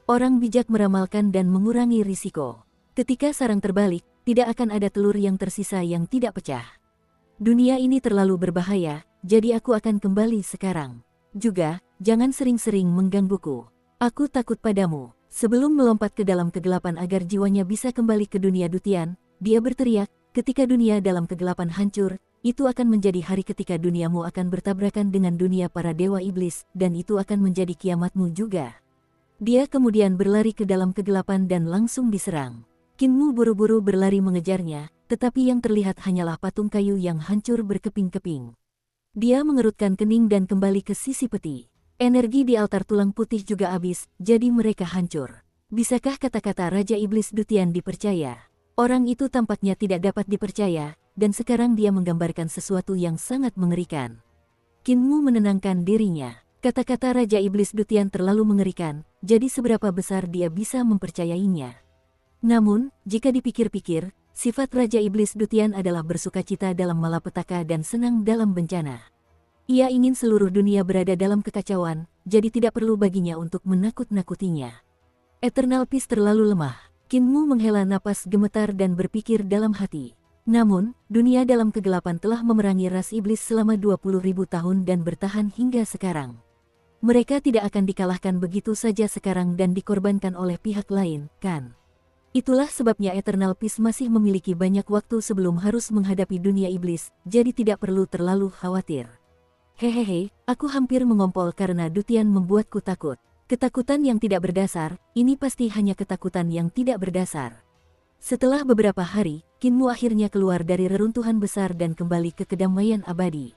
Orang bijak meramalkan dan mengurangi risiko. Ketika sarang terbalik, tidak akan ada telur yang tersisa yang tidak pecah. Dunia ini terlalu berbahaya, jadi aku akan kembali sekarang. Juga, jangan sering-sering menggangguku. Aku takut padamu. Sebelum melompat ke dalam kegelapan agar jiwanya bisa kembali ke dunia Dutian, dia berteriak, "Ketika dunia dalam kegelapan hancur, itu akan menjadi hari ketika duniamu akan bertabrakan dengan dunia para dewa iblis, dan itu akan menjadi kiamatmu juga." Dia kemudian berlari ke dalam kegelapan dan langsung diserang. Kinmu buru-buru berlari mengejarnya, tetapi yang terlihat hanyalah patung kayu yang hancur berkeping-keping. Dia mengerutkan kening dan kembali ke sisi peti. Energi di altar tulang putih juga habis, jadi mereka hancur. Bisakah kata-kata Raja Iblis Dutian dipercaya? Orang itu tampaknya tidak dapat dipercaya, dan sekarang dia menggambarkan sesuatu yang sangat mengerikan. Kinmu menenangkan dirinya. Kata-kata Raja Iblis Dutian terlalu mengerikan, jadi seberapa besar dia bisa mempercayainya? Namun, jika dipikir-pikir, sifat Raja Iblis Dutian adalah bersukacita dalam malapetaka dan senang dalam bencana. Ia ingin seluruh dunia berada dalam kekacauan, jadi tidak perlu baginya untuk menakut-nakutinya. Eternal Peace terlalu lemah. Kinmu menghela napas gemetar dan berpikir dalam hati. Namun, dunia dalam kegelapan telah memerangi ras iblis selama 20.000 tahun dan bertahan hingga sekarang. Mereka tidak akan dikalahkan begitu saja sekarang dan dikorbankan oleh pihak lain, kan? Itulah sebabnya Eternal Peace masih memiliki banyak waktu sebelum harus menghadapi dunia iblis, jadi tidak perlu terlalu khawatir. Hehehe, aku hampir mengompol karena Dutian membuatku takut. Ketakutan yang tidak berdasar, ini pasti hanya ketakutan yang tidak berdasar. Setelah beberapa hari, Kinmu akhirnya keluar dari reruntuhan besar dan kembali ke kedamaian abadi.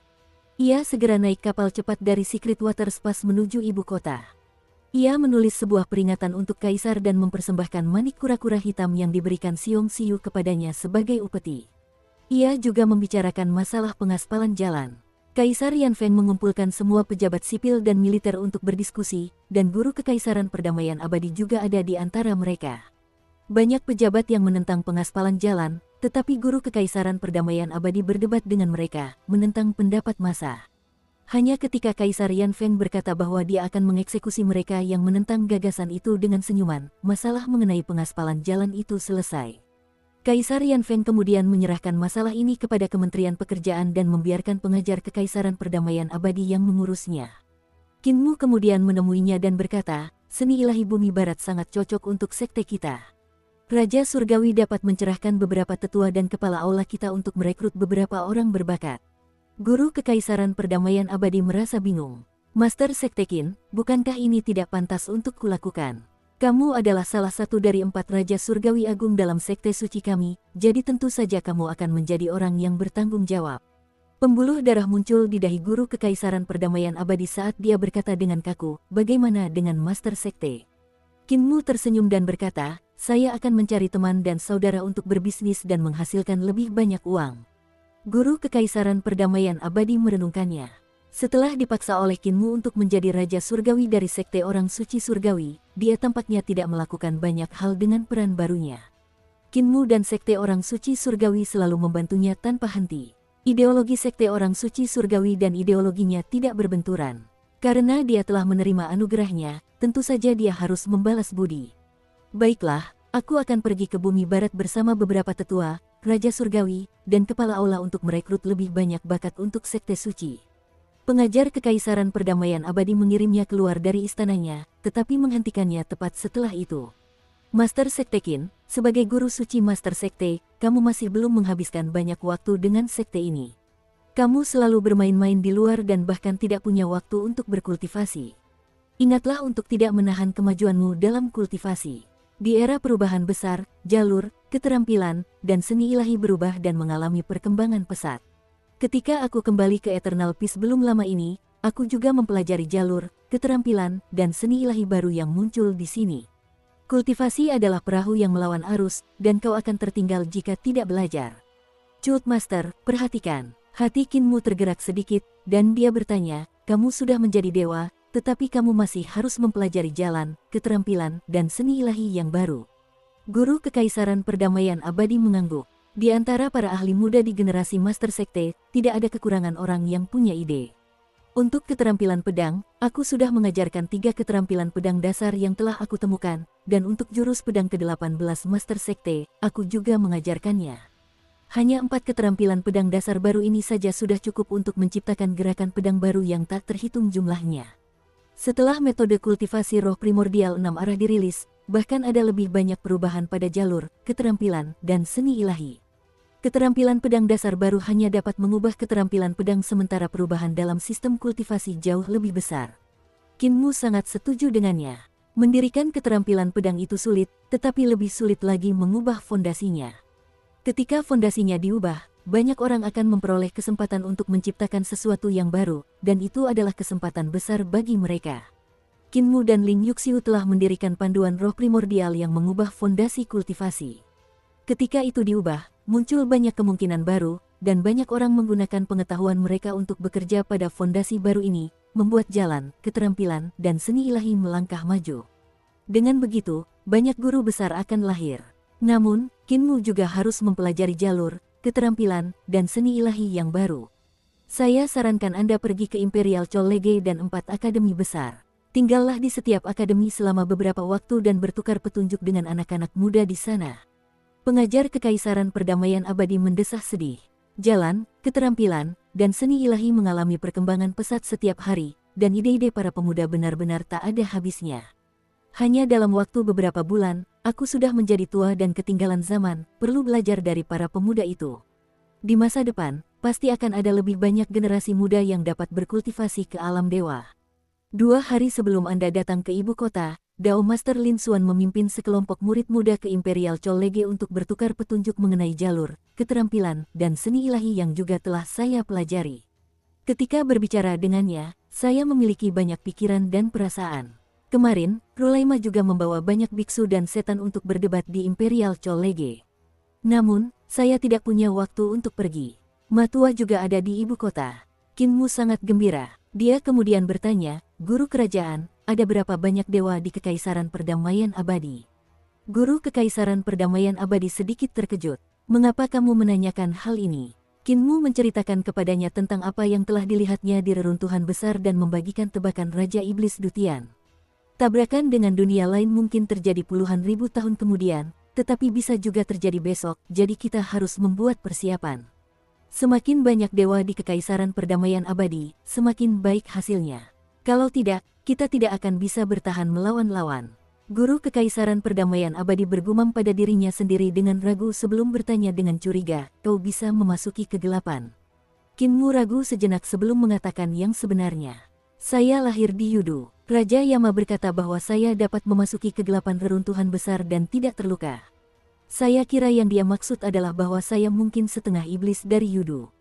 Ia segera naik kapal cepat dari Secret Water Space menuju ibu kota. Ia menulis sebuah peringatan untuk Kaisar dan mempersembahkan manik kura-kura hitam yang diberikan Siong Siu kepadanya sebagai upeti. Ia juga membicarakan masalah pengaspalan jalan. Kaisar Yan Feng mengumpulkan semua pejabat sipil dan militer untuk berdiskusi, dan guru kekaisaran perdamaian abadi juga ada di antara mereka. Banyak pejabat yang menentang pengaspalan jalan, tetapi guru kekaisaran perdamaian abadi berdebat dengan mereka, menentang pendapat massa. Hanya ketika Kaisar Yan Feng berkata bahwa dia akan mengeksekusi mereka yang menentang gagasan itu dengan senyuman, masalah mengenai pengaspalan jalan itu selesai. Kaisar Yan Feng kemudian menyerahkan masalah ini kepada Kementerian Pekerjaan dan membiarkan pengajar Kekaisaran Perdamaian Abadi yang mengurusnya. Kinmu kemudian menemuinya dan berkata, "Seni ilahi bumi barat sangat cocok untuk sekte kita. Raja Surgawi dapat mencerahkan beberapa tetua dan kepala aula kita untuk merekrut beberapa orang berbakat." Guru Kekaisaran Perdamaian Abadi merasa bingung. "Master Sekte Qin, bukankah ini tidak pantas untuk kulakukan? Kamu adalah salah satu dari 4 Raja Surgawi Agung dalam Sekte Suci kami, jadi tentu saja kamu akan menjadi orang yang bertanggung jawab." Pembuluh darah muncul di dahi guru kekaisaran perdamaian abadi saat dia berkata dengan kaku, "Bagaimana dengan Master Sekte?" Kinmu tersenyum dan berkata, "Saya akan mencari teman dan saudara untuk berbisnis dan menghasilkan lebih banyak uang." Guru kekaisaran perdamaian abadi merenungkannya. Setelah dipaksa oleh Kinmu untuk menjadi Raja Surgawi dari Sekte Orang Suci Surgawi, dia tampaknya tidak melakukan banyak hal dengan peran barunya. Kinmu dan Sekte Orang Suci Surgawi selalu membantunya tanpa henti. Ideologi Sekte Orang Suci Surgawi dan ideologinya tidak berbenturan. Karena dia telah menerima anugerahnya, tentu saja dia harus membalas budi. "Baiklah, aku akan pergi ke bumi barat bersama beberapa tetua, Raja Surgawi, dan Kepala Aula untuk merekrut lebih banyak bakat untuk Sekte Suci." Pengajar Kekaisaran Perdamaian Abadi mengirimnya keluar dari istananya, tetapi menghentikannya tepat setelah itu. "Master Sekte Qin, sebagai guru suci Master Sekte, kamu masih belum menghabiskan banyak waktu dengan sekte ini. Kamu selalu bermain-main di luar dan bahkan tidak punya waktu untuk berkultivasi. Ingatlah untuk tidak menahan kemajuanmu dalam kultivasi. Di era perubahan besar, jalur, keterampilan, dan seni ilahi berubah dan mengalami perkembangan pesat. Ketika aku kembali ke Eternal Peace belum lama ini, aku juga mempelajari jalur, keterampilan, dan seni ilahi baru yang muncul di sini. Kultivasi adalah perahu yang melawan arus, dan kau akan tertinggal jika tidak belajar." "Cult Master, perhatikan." Hati Kinmu tergerak sedikit, dan dia bertanya, "Kamu sudah menjadi dewa, tetapi kamu masih harus mempelajari jalan, keterampilan, dan seni ilahi yang baru." Guru Kekaisaran Perdamaian Abadi mengangguk. Di antara para ahli muda di generasi Master Sekte, tidak ada kekurangan orang yang punya ide. "Untuk keterampilan pedang, aku sudah mengajarkan 3 keterampilan pedang dasar yang telah aku temukan, dan untuk jurus pedang ke-18 Master Sekte, aku juga mengajarkannya. Hanya 4 keterampilan pedang dasar baru ini saja sudah cukup untuk menciptakan gerakan pedang baru yang tak terhitung jumlahnya." Setelah metode kultivasi roh primordial 6 arah dirilis, bahkan ada lebih banyak perubahan pada jalur, keterampilan, dan seni ilahi. Keterampilan pedang dasar baru hanya dapat mengubah keterampilan pedang sementara perubahan dalam sistem kultivasi jauh lebih besar. Kinmu sangat setuju dengannya. Mendirikan keterampilan pedang itu sulit, tetapi lebih sulit lagi mengubah fondasinya. Ketika fondasinya diubah, banyak orang akan memperoleh kesempatan untuk menciptakan sesuatu yang baru, dan itu adalah kesempatan besar bagi mereka. Kinmu dan Ling Yuxiu telah mendirikan panduan roh primordial yang mengubah fondasi kultivasi. Ketika itu diubah, muncul banyak kemungkinan baru, dan banyak orang menggunakan pengetahuan mereka untuk bekerja pada fondasi baru ini, membuat jalan, keterampilan, dan seni ilahi melangkah maju. Dengan begitu, banyak guru besar akan lahir. Namun, Kinmu juga harus mempelajari jalur, keterampilan, dan seni ilahi yang baru. Saya sarankan Anda pergi ke Imperial College dan 4 akademi besar. Tinggallah di setiap akademi selama beberapa waktu dan bertukar petunjuk dengan anak-anak muda di sana. Pengajar Kekaisaran Perdamaian Abadi mendesah sedih. Jalan, keterampilan, dan seni ilahi mengalami perkembangan pesat setiap hari, dan ide-ide para pemuda benar-benar tak ada habisnya. Hanya dalam waktu beberapa bulan, aku sudah menjadi tua dan ketinggalan zaman, perlu belajar dari para pemuda itu. Di masa depan, pasti akan ada lebih banyak generasi muda yang dapat berkultivasi ke alam dewa. 2 hari sebelum Anda datang ke ibu kota, Dao Master Lin Xuan memimpin sekelompok murid muda ke Imperial College untuk bertukar petunjuk mengenai jalur, keterampilan, dan seni ilahi yang juga telah saya pelajari. Ketika berbicara dengannya, saya memiliki banyak pikiran dan perasaan. Kemarin, Rulaima juga membawa banyak biksu dan setan untuk berdebat di Imperial College. Namun, saya tidak punya waktu untuk pergi. Matua juga ada di ibu kota. Kinmu sangat gembira. Dia kemudian bertanya, "Guru kerajaan, ada berapa banyak dewa di Kekaisaran Perdamaian Abadi?" Guru Kekaisaran Perdamaian Abadi sedikit terkejut. "Mengapa kamu menanyakan hal ini?" Kinmu menceritakan kepadanya tentang apa yang telah dilihatnya di reruntuhan besar dan membagikan tebakan Raja Iblis Dutian. Tabrakan dengan dunia lain mungkin terjadi puluhan ribu tahun kemudian, tetapi bisa juga terjadi besok, jadi kita harus membuat persiapan. Semakin banyak dewa di Kekaisaran Perdamaian Abadi, semakin baik hasilnya. Kalau tidak, kita tidak akan bisa bertahan melawan lawan. Guru Kekaisaran Perdamaian Abadi bergumam pada dirinya sendiri dengan ragu sebelum bertanya dengan curiga, "Kau bisa memasuki kegelapan?" Kinmu ragu sejenak sebelum mengatakan yang sebenarnya. "Saya lahir di Yudu." Raja Yama berkata bahwa saya dapat memasuki kegelapan reruntuhan besar dan tidak terluka. Saya kira yang dia maksud adalah bahwa saya mungkin setengah iblis dari Yudu.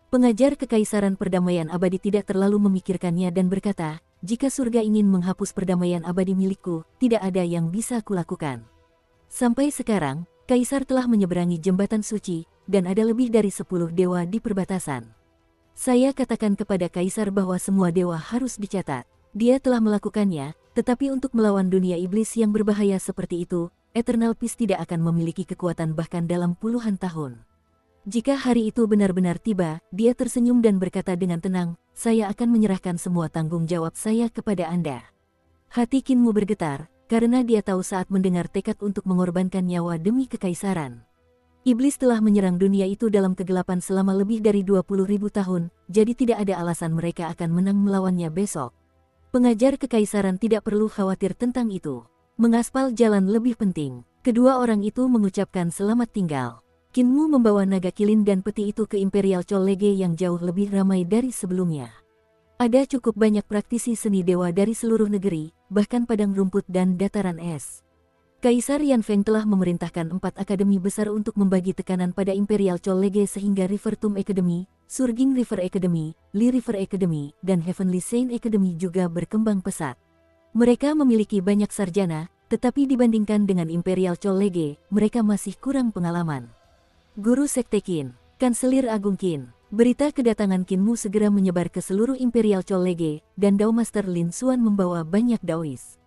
Pengajar Kekaisaran Perdamaian Abadi tidak terlalu memikirkannya dan berkata, jika surga ingin menghapus perdamaian abadi milikku, tidak ada yang bisa kulakukan. Sampai sekarang, Kaisar telah menyeberangi jembatan suci, dan ada lebih dari 10 dewa di perbatasan. Saya katakan kepada Kaisar bahwa semua dewa harus dicatat. Dia telah melakukannya, tetapi untuk melawan dunia iblis yang berbahaya seperti itu, Eternal Peace tidak akan memiliki kekuatan bahkan dalam puluhan tahun. Jika hari itu benar-benar tiba, dia tersenyum dan berkata dengan tenang, saya akan menyerahkan semua tanggung jawab saya kepada Anda. Hati Kinmu bergetar, karena dia tahu saat mendengar tekad untuk mengorbankan nyawa demi kekaisaran. Iblis telah menyerang dunia itu dalam kegelapan selama lebih dari 20.000 tahun, jadi tidak ada alasan mereka akan menang melawannya besok. Pengajar kekaisaran tidak perlu khawatir tentang itu. Mengaspal jalan lebih penting. Kedua orang itu mengucapkan selamat tinggal. Kinmu membawa naga kilin dan peti itu ke Imperial College yang jauh lebih ramai dari sebelumnya. Ada cukup banyak praktisi seni dewa dari seluruh negeri, bahkan padang rumput dan dataran es. Kaisar Yanfeng telah memerintahkan 4 akademi besar untuk membagi tekanan pada Imperial College sehingga River Tomb Academy, Surging River Academy, Lee River Academy, dan Heavenly Saint Academy juga berkembang pesat. Mereka memiliki banyak sarjana, tetapi dibandingkan dengan Imperial College, mereka masih kurang pengalaman. Guru Sekte Qin, Kanselir Agung Qin, berita kedatangan Kinmu segera menyebar ke seluruh Imperial College, dan Dao Master Lin Xuan membawa banyak Daois.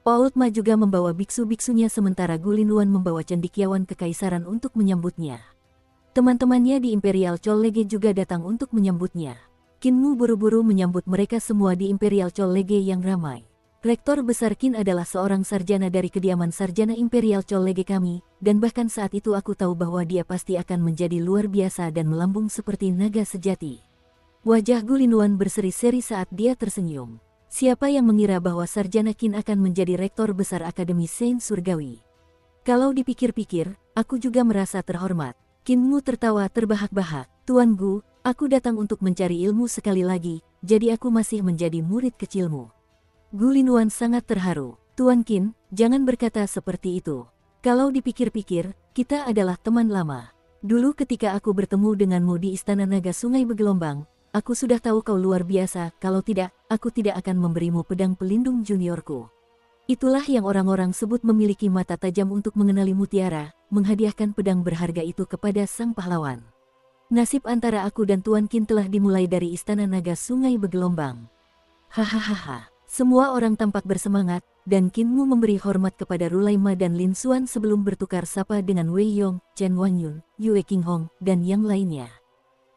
Oultma juga membawa biksu-biksunya sementara Gu Linluan membawa cendekiawan kekaisaran untuk menyambutnya. Teman-temannya di Imperial College juga datang untuk menyambutnya. Kinmu buru-buru menyambut mereka semua di Imperial College yang ramai. Rektor Besar Qin adalah seorang sarjana dari kediaman sarjana Imperial College kami, dan bahkan saat itu aku tahu bahwa dia pasti akan menjadi luar biasa dan melambung seperti naga sejati. Wajah Gu Linluan berseri-seri saat dia tersenyum. Siapa yang mengira bahwa sarjana Qin akan menjadi rektor besar Akademi Saint Surgawi? Kalau dipikir-pikir, aku juga merasa terhormat. Kinmu tertawa terbahak-bahak. Tuan Gu, aku datang untuk mencari ilmu sekali lagi, jadi aku masih menjadi murid kecilmu. Gu Linluan sangat terharu. Tuan Qin, jangan berkata seperti itu. Kalau dipikir-pikir, kita adalah teman lama. Dulu ketika aku bertemu denganmu di Istana Naga Sungai Bergelombang, aku sudah tahu kau luar biasa, kalau tidak, aku tidak akan memberimu pedang pelindung juniorku. Itulah yang orang-orang sebut memiliki mata tajam untuk mengenali mutiara, menghadiahkan pedang berharga itu kepada sang pahlawan. Nasib antara aku dan Tuan Qin telah dimulai dari Istana Naga Sungai Bergelombang. Hahaha. Semua orang tampak bersemangat, dan Kinmu memberi hormat kepada Rulaima dan Lin Xuan sebelum bertukar sapa dengan Wei Yong, Chen Wanyun, Yue Qinghong, dan yang lainnya.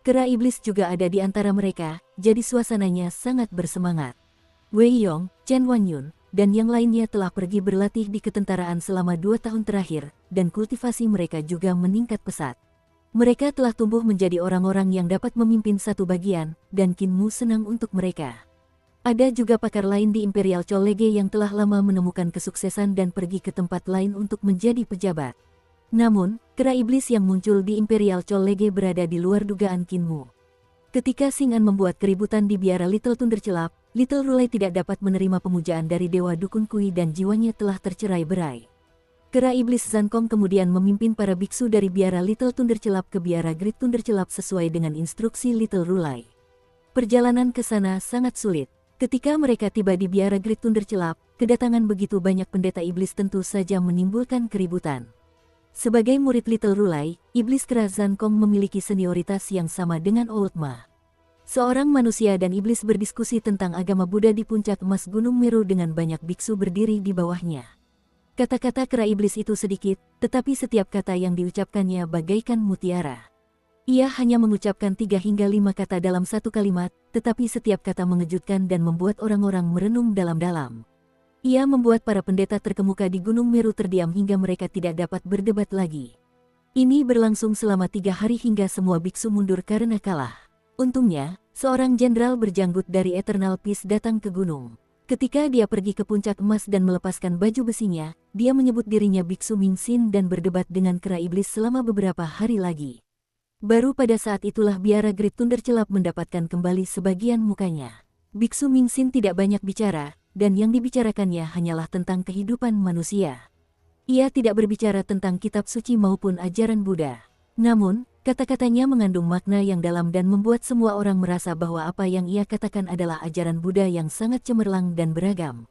Kera iblis juga ada di antara mereka, jadi suasananya sangat bersemangat. Wei Yong, Chen Wanyun, dan yang lainnya telah pergi berlatih di ketentaraan selama 2 tahun terakhir, dan kultivasi mereka juga meningkat pesat. Mereka telah tumbuh menjadi orang-orang yang dapat memimpin satu bagian, dan Kinmu senang untuk mereka. Ada juga pakar lain di Imperial College yang telah lama menemukan kesuksesan dan pergi ke tempat lain untuk menjadi pejabat. Namun, kera iblis yang muncul di Imperial College berada di luar dugaan Kinmu. Ketika Xing'an membuat keributan di biara Little Thunderclap, Little Rulai tidak dapat menerima pemujaan dari Dewa Dukun Kui dan jiwanya telah tercerai-berai. Kera iblis Zankong kemudian memimpin para biksu dari biara Little Thunderclap ke biara Great Thunderclap sesuai dengan instruksi Little Rulai. Perjalanan ke sana sangat sulit. Ketika mereka tiba di biara Great Thunderclap, kedatangan begitu banyak pendeta iblis tentu saja menimbulkan keributan. Sebagai murid Little Rulai, iblis kera Zankong memiliki senioritas yang sama dengan Oultma. Seorang manusia dan iblis berdiskusi tentang agama Buddha di puncak emas Gunung Meru dengan banyak biksu berdiri di bawahnya. Kata-kata kera iblis itu sedikit, tetapi setiap kata yang diucapkannya bagaikan mutiara. Ia hanya mengucapkan 3 hingga 5 kata dalam satu kalimat, tetapi setiap kata mengejutkan dan membuat orang-orang merenung dalam-dalam. Ia membuat para pendeta terkemuka di Gunung Meru terdiam hingga mereka tidak dapat berdebat lagi. Ini berlangsung selama 3 hari hingga semua biksu mundur karena kalah. Untungnya, seorang jenderal berjanggut dari Eternal Peace datang ke gunung. Ketika dia pergi ke puncak emas dan melepaskan baju besinya, dia menyebut dirinya Biksu Mingxin dan berdebat dengan kera iblis selama beberapa hari lagi. Baru pada saat itulah biara Great Thunderclap mendapatkan kembali sebagian mukanya. Biksu Mingxin tidak banyak bicara, dan yang dibicarakannya hanyalah tentang kehidupan manusia. Ia tidak berbicara tentang kitab suci maupun ajaran Buddha. Namun, Kata-katanya mengandung makna yang dalam dan membuat semua orang merasa bahwa apa yang ia katakan adalah ajaran Buddha yang sangat cemerlang dan beragam.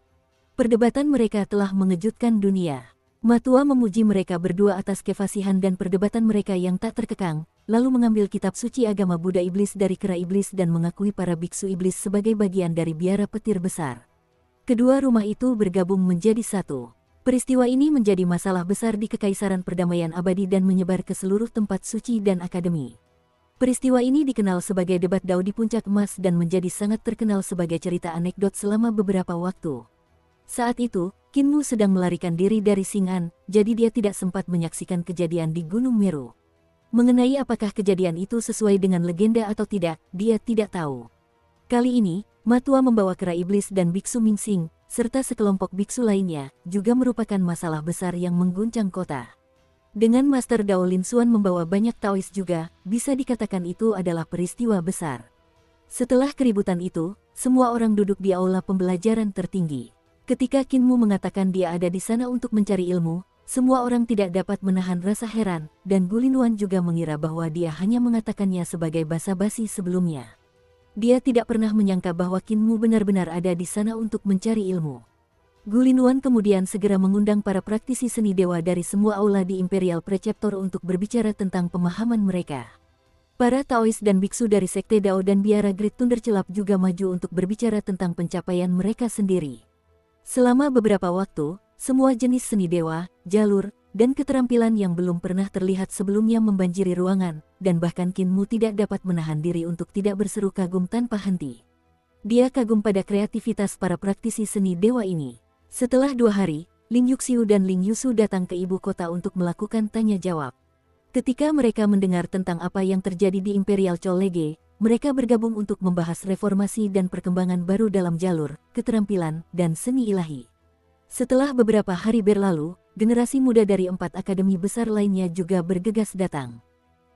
Perdebatan mereka telah mengejutkan dunia. Matua memuji mereka berdua atas kefasihan dan perdebatan mereka yang tak terkekang, lalu mengambil kitab suci agama Buddha iblis dari kera iblis dan mengakui para biksu iblis sebagai bagian dari biara petir besar. Kedua rumah itu bergabung menjadi satu. Peristiwa ini menjadi masalah besar di Kekaisaran Perdamaian Abadi dan menyebar ke seluruh tempat suci dan akademi. Peristiwa ini dikenal sebagai debat Dao di Puncak Emas dan menjadi sangat terkenal sebagai cerita anekdot selama beberapa waktu. Saat itu, Kinmu sedang melarikan diri dari Xing'an, jadi dia tidak sempat menyaksikan kejadian di Gunung Meru. Mengenai apakah kejadian itu sesuai dengan legenda atau tidak, dia tidak tahu. Kali ini, Matua membawa kera iblis dan biksu Mingsing, serta sekelompok biksu lainnya, juga merupakan masalah besar yang mengguncang kota. Dengan Master Dao Lin Xuan membawa banyak Taois juga, bisa dikatakan itu adalah peristiwa besar. Setelah keributan itu, semua orang duduk di aula pembelajaran tertinggi. Ketika Kinmu mengatakan dia ada di sana untuk mencari ilmu, semua orang tidak dapat menahan rasa heran, dan Gulinuan juga mengira bahwa dia hanya mengatakannya sebagai basa-basi sebelumnya. Dia tidak pernah menyangka bahwa Kinmu benar-benar ada di sana untuk mencari ilmu. Gulinuan kemudian segera mengundang para praktisi seni dewa dari semua aula di Imperial Preceptor untuk berbicara tentang pemahaman mereka. Para Taois dan biksu dari Sekte Dao dan Biara Great Thunder Celap juga maju untuk berbicara tentang pencapaian mereka sendiri. Selama beberapa waktu, semua jenis seni dewa, jalur, dan keterampilan yang belum pernah terlihat sebelumnya membanjiri ruangan, dan bahkan Kinmu tidak dapat menahan diri untuk tidak berseru kagum tanpa henti. Dia kagum pada kreativitas para praktisi seni dewa ini. Setelah 2 hari, Ling Yuxiu dan Ling Yusu datang ke ibu kota untuk melakukan tanya jawab. Ketika mereka mendengar tentang apa yang terjadi di Imperial College, mereka bergabung untuk membahas reformasi dan perkembangan baru dalam jalur, keterampilan, dan seni ilahi. Setelah beberapa hari berlalu, generasi muda dari 4 akademi besar lainnya juga bergegas datang.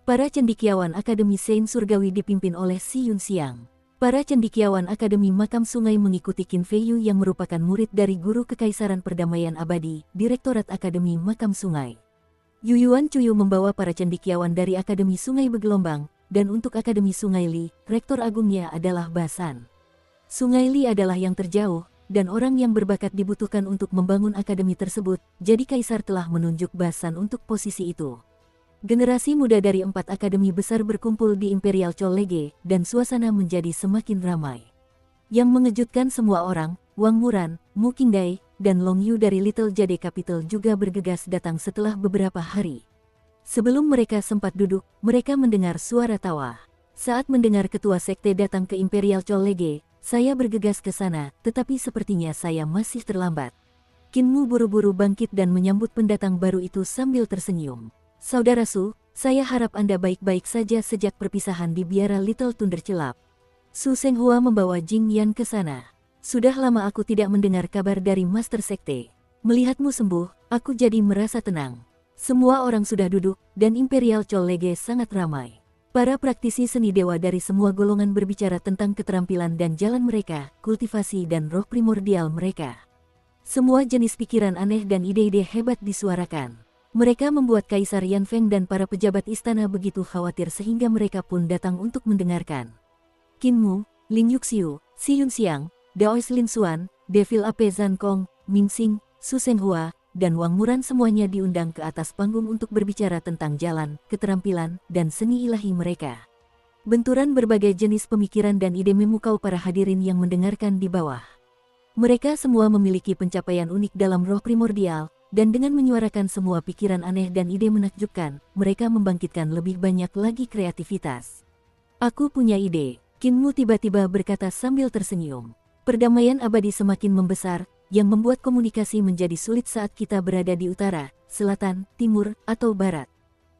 Para cendekiawan Akademi Sein Surgawi dipimpin oleh Si Yun Xiang. Para cendekiawan Akademi Makam Sungai mengikuti Qin Feiyu yang merupakan murid dari Guru Kekaisaran Perdamaian Abadi, Direktorat Akademi Makam Sungai. Yuyuan Cuyu membawa para cendekiawan dari Akademi Sungai Bergelombang, dan untuk Akademi Sungai Li, rektor agungnya adalah Basan. Sungai Li adalah yang terjauh, dan orang yang berbakat dibutuhkan untuk membangun akademi tersebut, jadi Kaisar telah menunjuk Basan untuk posisi itu. Generasi muda dari 4 akademi besar berkumpul di Imperial College, dan suasana menjadi semakin ramai. Yang mengejutkan semua orang, Wang Muran, Mu Qingdai, dan Long Yu dari Little Jade Capital juga bergegas datang setelah beberapa hari. Sebelum mereka sempat duduk, mereka mendengar suara tawa. Saat mendengar ketua sekte datang ke Imperial College, saya bergegas ke sana, tetapi sepertinya saya masih terlambat. Kinmu buru-buru bangkit dan menyambut pendatang baru itu sambil tersenyum. Saudara Su, saya harap Anda baik-baik saja sejak perpisahan di biara Little Thunder Celap. Su Senghua membawa Jing Yan ke sana. Sudah lama aku tidak mendengar kabar dari Master Sekte. Melihatmu sembuh, aku jadi merasa tenang. Semua orang sudah duduk, dan Imperial College sangat ramai. Para praktisi seni dewa dari semua golongan berbicara tentang keterampilan dan jalan mereka, kultivasi dan roh primordial mereka. Semua jenis pikiran aneh dan ide-ide hebat disuarakan. Mereka membuat Kaisar Yan Feng dan para pejabat istana begitu khawatir sehingga mereka pun datang untuk mendengarkan. Kinmu, Ling Yuxiu, Si Yun Xiang, Daois Lin Xuan, Devil Ape Zhan Kong, Mingxing, Su Senghua, dan Wang Muran semuanya diundang ke atas panggung untuk berbicara tentang jalan, keterampilan, dan seni ilahi mereka. Benturan berbagai jenis pemikiran dan ide memukau para hadirin yang mendengarkan di bawah. Mereka semua memiliki pencapaian unik dalam roh primordial, dan dengan menyuarakan semua pikiran aneh dan ide menakjubkan, mereka membangkitkan lebih banyak lagi kreativitas. Aku punya ide, Kinmu tiba-tiba berkata sambil tersenyum. Perdamaian abadi semakin membesar, yang membuat komunikasi menjadi sulit saat kita berada di utara, selatan, timur, atau barat.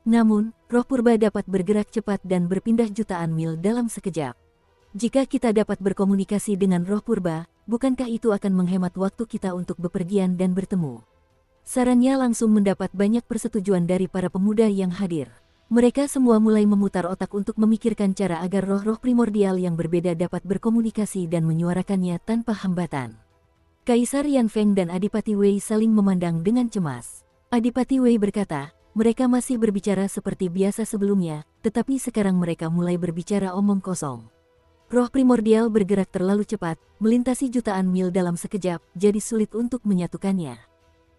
Namun, roh purba dapat bergerak cepat dan berpindah jutaan mil dalam sekejap. Jika kita dapat berkomunikasi dengan roh purba, bukankah itu akan menghemat waktu kita untuk bepergian dan bertemu? Sarannya langsung mendapat banyak persetujuan dari para pemuda yang hadir. Mereka semua mulai memutar otak untuk memikirkan cara agar roh-roh primordial yang berbeda dapat berkomunikasi dan menyuarakannya tanpa hambatan. Kaisar Yan Feng dan Adipati Wei saling memandang dengan cemas. Adipati Wei berkata, mereka masih berbicara seperti biasa sebelumnya, tetapi sekarang mereka mulai berbicara omong kosong. Roh primordial bergerak terlalu cepat, melintasi jutaan mil dalam sekejap, jadi sulit untuk menyatukannya.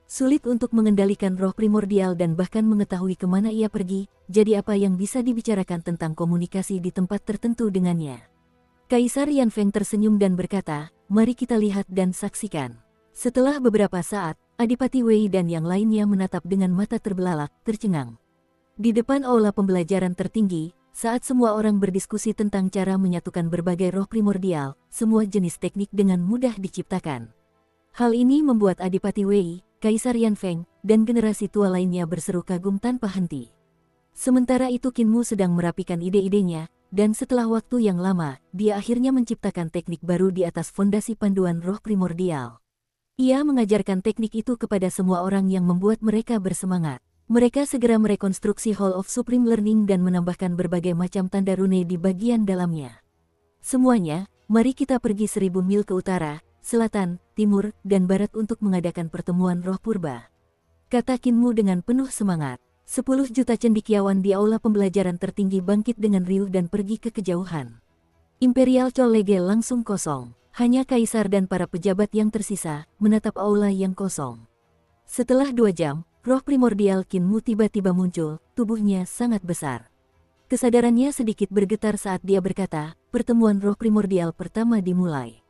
Sulit untuk mengendalikan roh primordial dan bahkan mengetahui kemana ia pergi, jadi apa yang bisa dibicarakan tentang komunikasi di tempat tertentu dengannya. Kaisar Yanfeng tersenyum dan berkata, "Mari kita lihat dan saksikan." Setelah beberapa saat, Adipati Wei dan yang lainnya menatap dengan mata terbelalak, tercengang. Di depan aula pembelajaran tertinggi, saat semua orang berdiskusi tentang cara menyatukan berbagai roh primordial, semua jenis teknik dengan mudah diciptakan. Hal ini membuat Adipati Wei, Kaisar Yanfeng, dan generasi tua lainnya berseru kagum tanpa henti. Sementara itu Qin Mu sedang merapikan ide-idenya, dan setelah waktu yang lama, dia akhirnya menciptakan teknik baru di atas fondasi panduan roh primordial. Ia mengajarkan teknik itu kepada semua orang yang membuat mereka bersemangat. Mereka segera merekonstruksi Hall of Supreme Learning dan menambahkan berbagai macam tanda rune di bagian dalamnya. Semuanya, mari kita pergi 1000 mil ke utara, selatan, timur, dan barat untuk mengadakan pertemuan roh purba. Kata Qin Mu dengan penuh semangat. 10 juta cendekiawan di aula pembelajaran tertinggi bangkit dengan riuh dan pergi ke kejauhan. Imperial College langsung kosong. Hanya kaisar dan para pejabat yang tersisa menatap aula yang kosong. Setelah 2 jam, roh primordial Qin Mu tiba-tiba muncul, tubuhnya sangat besar. Kesadarannya sedikit bergetar saat dia berkata, pertemuan roh primordial pertama dimulai.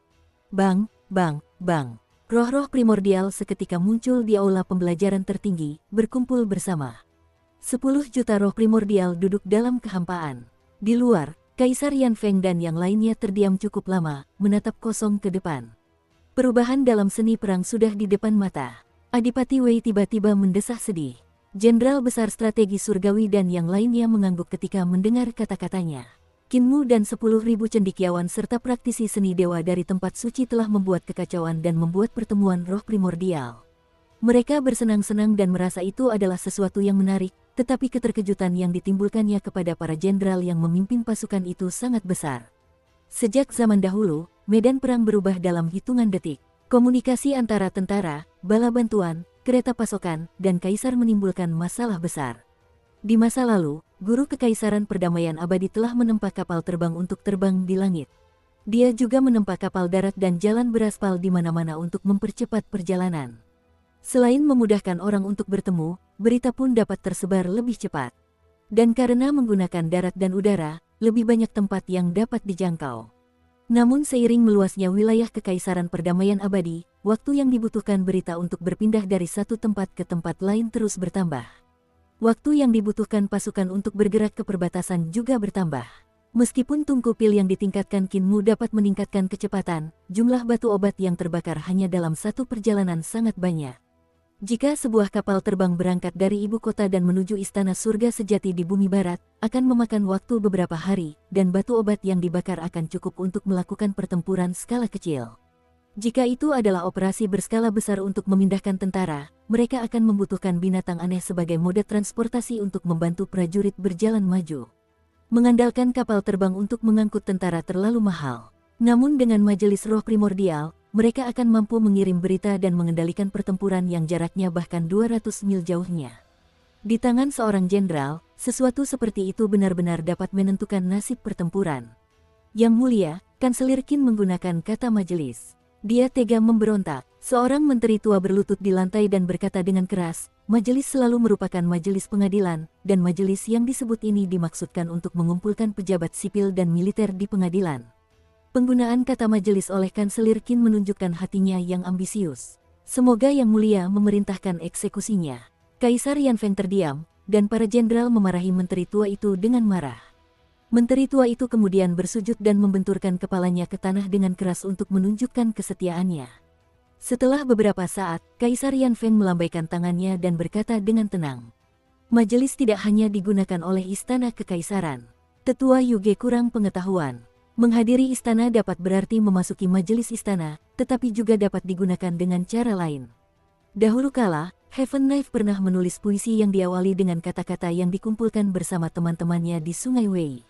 Bang, bang, bang. Roh-roh primordial seketika muncul di aula pembelajaran tertinggi, berkumpul bersama. 10 juta roh primordial duduk dalam kehampaan. Di luar, Kaisar Yanfeng dan yang lainnya terdiam cukup lama, menatap kosong ke depan. Perubahan dalam seni perang sudah di depan mata. Adipati Wei tiba-tiba mendesah sedih. Jenderal besar strategi surgawi dan yang lainnya mengangguk ketika mendengar kata-katanya. Qin Mu dan 10.000 cendekiawan serta praktisi seni dewa dari tempat suci telah membuat kekacauan dan membuat pertemuan roh primordial. Mereka bersenang-senang dan merasa itu adalah sesuatu yang menarik, tetapi keterkejutan yang ditimbulkannya kepada para jenderal yang memimpin pasukan itu sangat besar. Sejak zaman dahulu, medan perang berubah dalam hitungan detik. Komunikasi antara tentara, bala bantuan, kereta pasokan, dan kaisar menimbulkan masalah besar. Di masa lalu, guru kekaisaran perdamaian abadi telah menempa kapal terbang untuk terbang di langit. Dia juga menempa kapal darat dan jalan beraspal di mana-mana untuk mempercepat perjalanan. Selain memudahkan orang untuk bertemu, berita pun dapat tersebar lebih cepat. Dan karena menggunakan darat dan udara, lebih banyak tempat yang dapat dijangkau. Namun seiring meluasnya wilayah kekaisaran perdamaian abadi, waktu yang dibutuhkan berita untuk berpindah dari satu tempat ke tempat lain terus bertambah. Waktu yang dibutuhkan pasukan untuk bergerak ke perbatasan juga bertambah. Meskipun tungku pil yang ditingkatkan Qin Mu dapat meningkatkan kecepatan, jumlah batu obat yang terbakar hanya dalam satu perjalanan sangat banyak. Jika sebuah kapal terbang berangkat dari ibu kota dan menuju istana surga sejati di bumi barat, akan memakan waktu beberapa hari, dan batu obat yang dibakar akan cukup untuk melakukan pertempuran skala kecil. Jika itu adalah operasi berskala besar untuk memindahkan tentara, mereka akan membutuhkan binatang aneh sebagai moda transportasi untuk membantu prajurit berjalan maju. Mengandalkan kapal terbang untuk mengangkut tentara terlalu mahal. Namun dengan majelis roh primordial, mereka akan mampu mengirim berita dan mengendalikan pertempuran yang jaraknya bahkan 200 mil jauhnya. Di tangan seorang jenderal, sesuatu seperti itu benar-benar dapat menentukan nasib pertempuran. Yang mulia, Kanselir Qin menggunakan kata majelis. Dia tega memberontak. Seorang menteri tua berlutut di lantai dan berkata dengan keras, majelis selalu merupakan majelis pengadilan, dan majelis yang disebut ini dimaksudkan untuk mengumpulkan pejabat sipil dan militer di pengadilan. Penggunaan kata majelis oleh Kanselir Qin menunjukkan hatinya yang ambisius. Semoga Yang Mulia memerintahkan eksekusinya. Kaisar Yanfeng terdiam, dan para jenderal memarahi menteri tua itu dengan marah. Menteri tua itu kemudian bersujud dan membenturkan kepalanya ke tanah dengan keras untuk menunjukkan kesetiaannya. Setelah beberapa saat, Kaisar Yanfeng melambaikan tangannya dan berkata dengan tenang. Majelis tidak hanya digunakan oleh istana kekaisaran. Tetua Yuge kurang pengetahuan. Menghadiri istana dapat berarti memasuki majelis istana, tetapi juga dapat digunakan dengan cara lain. Dahulu kala, Heaven Knife pernah menulis puisi yang diawali dengan kata-kata yang dikumpulkan bersama teman-temannya di Sungai Wei.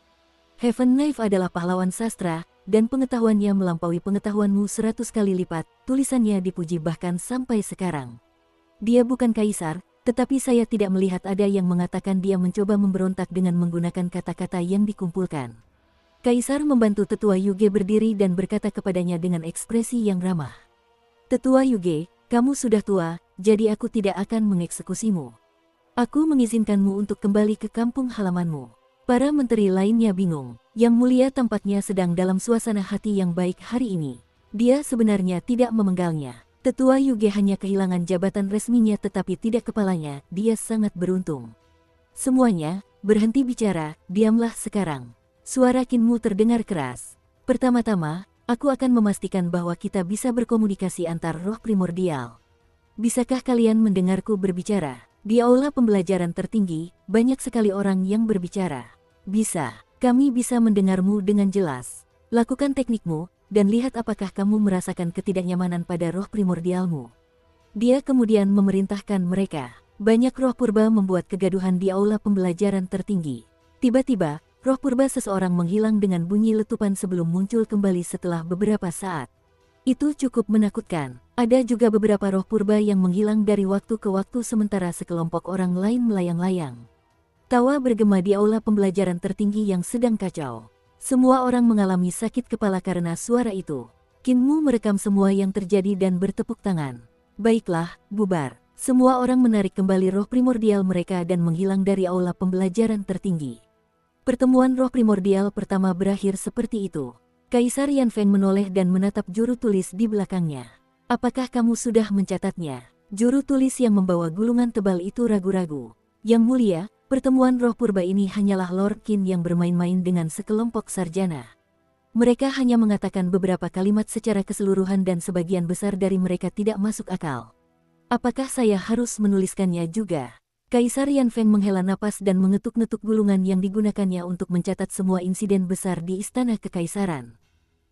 Heaven Knife adalah pahlawan sastra, dan pengetahuannya melampaui pengetahuanmu 100 kali lipat, tulisannya dipuji bahkan sampai sekarang. Dia bukan kaisar, Tetapi saya tidak melihat ada yang mengatakan dia mencoba memberontak dengan menggunakan kata-kata yang dikumpulkan. Kaisar membantu Tetua Yuge berdiri dan berkata kepadanya dengan ekspresi yang ramah. Tetua Yuge, kamu sudah tua, jadi aku tidak akan mengeksekusimu. Aku mengizinkanmu untuk kembali ke kampung halamanmu. Para menteri lainnya bingung. Yang Mulia tampaknya sedang dalam suasana hati yang baik hari ini. Dia sebenarnya tidak memenggalnya. Tetua Yuge hanya kehilangan jabatan resminya tetapi tidak kepalanya, dia sangat beruntung. Semuanya, berhenti bicara, diamlah sekarang. Suara Kinmu terdengar keras. Pertama-tama, aku akan memastikan bahwa kita bisa berkomunikasi antar roh primordial. Bisakah kalian mendengarku berbicara? Di aula pembelajaran tertinggi, banyak sekali orang yang berbicara. Bisa, kami bisa mendengarmu dengan jelas. Lakukan teknikmu, dan lihat apakah kamu merasakan ketidaknyamanan pada roh primordialmu. Dia kemudian memerintahkan mereka. Banyak roh purba membuat kegaduhan di aula pembelajaran tertinggi. Tiba-tiba, roh purba seseorang menghilang dengan bunyi letupan sebelum muncul kembali setelah beberapa saat. Itu cukup menakutkan. Ada juga beberapa roh purba yang menghilang dari waktu ke waktu sementara sekelompok orang lain melayang-layang. Tawa bergema di aula pembelajaran tertinggi yang sedang kacau. Semua orang mengalami sakit kepala karena suara itu. Kinmu merekam semua yang terjadi dan bertepuk tangan. Baiklah, bubar. Semua orang menarik kembali roh primordial mereka dan menghilang dari aula pembelajaran tertinggi. Pertemuan roh primordial pertama berakhir seperti itu. Kaisar Yanfeng menoleh dan menatap juru tulis di belakangnya. Apakah kamu sudah mencatatnya? Juru tulis yang membawa gulungan tebal itu ragu-ragu. Yang Mulia, pertemuan roh purba ini hanyalah Lord Qin yang bermain-main dengan sekelompok sarjana. Mereka hanya mengatakan beberapa kalimat secara keseluruhan dan sebagian besar dari mereka tidak masuk akal. Apakah saya harus menuliskannya juga? Kaisar Yanfeng menghela napas dan mengetuk-ngetuk gulungan yang digunakannya untuk mencatat semua insiden besar di Istana Kekaisaran.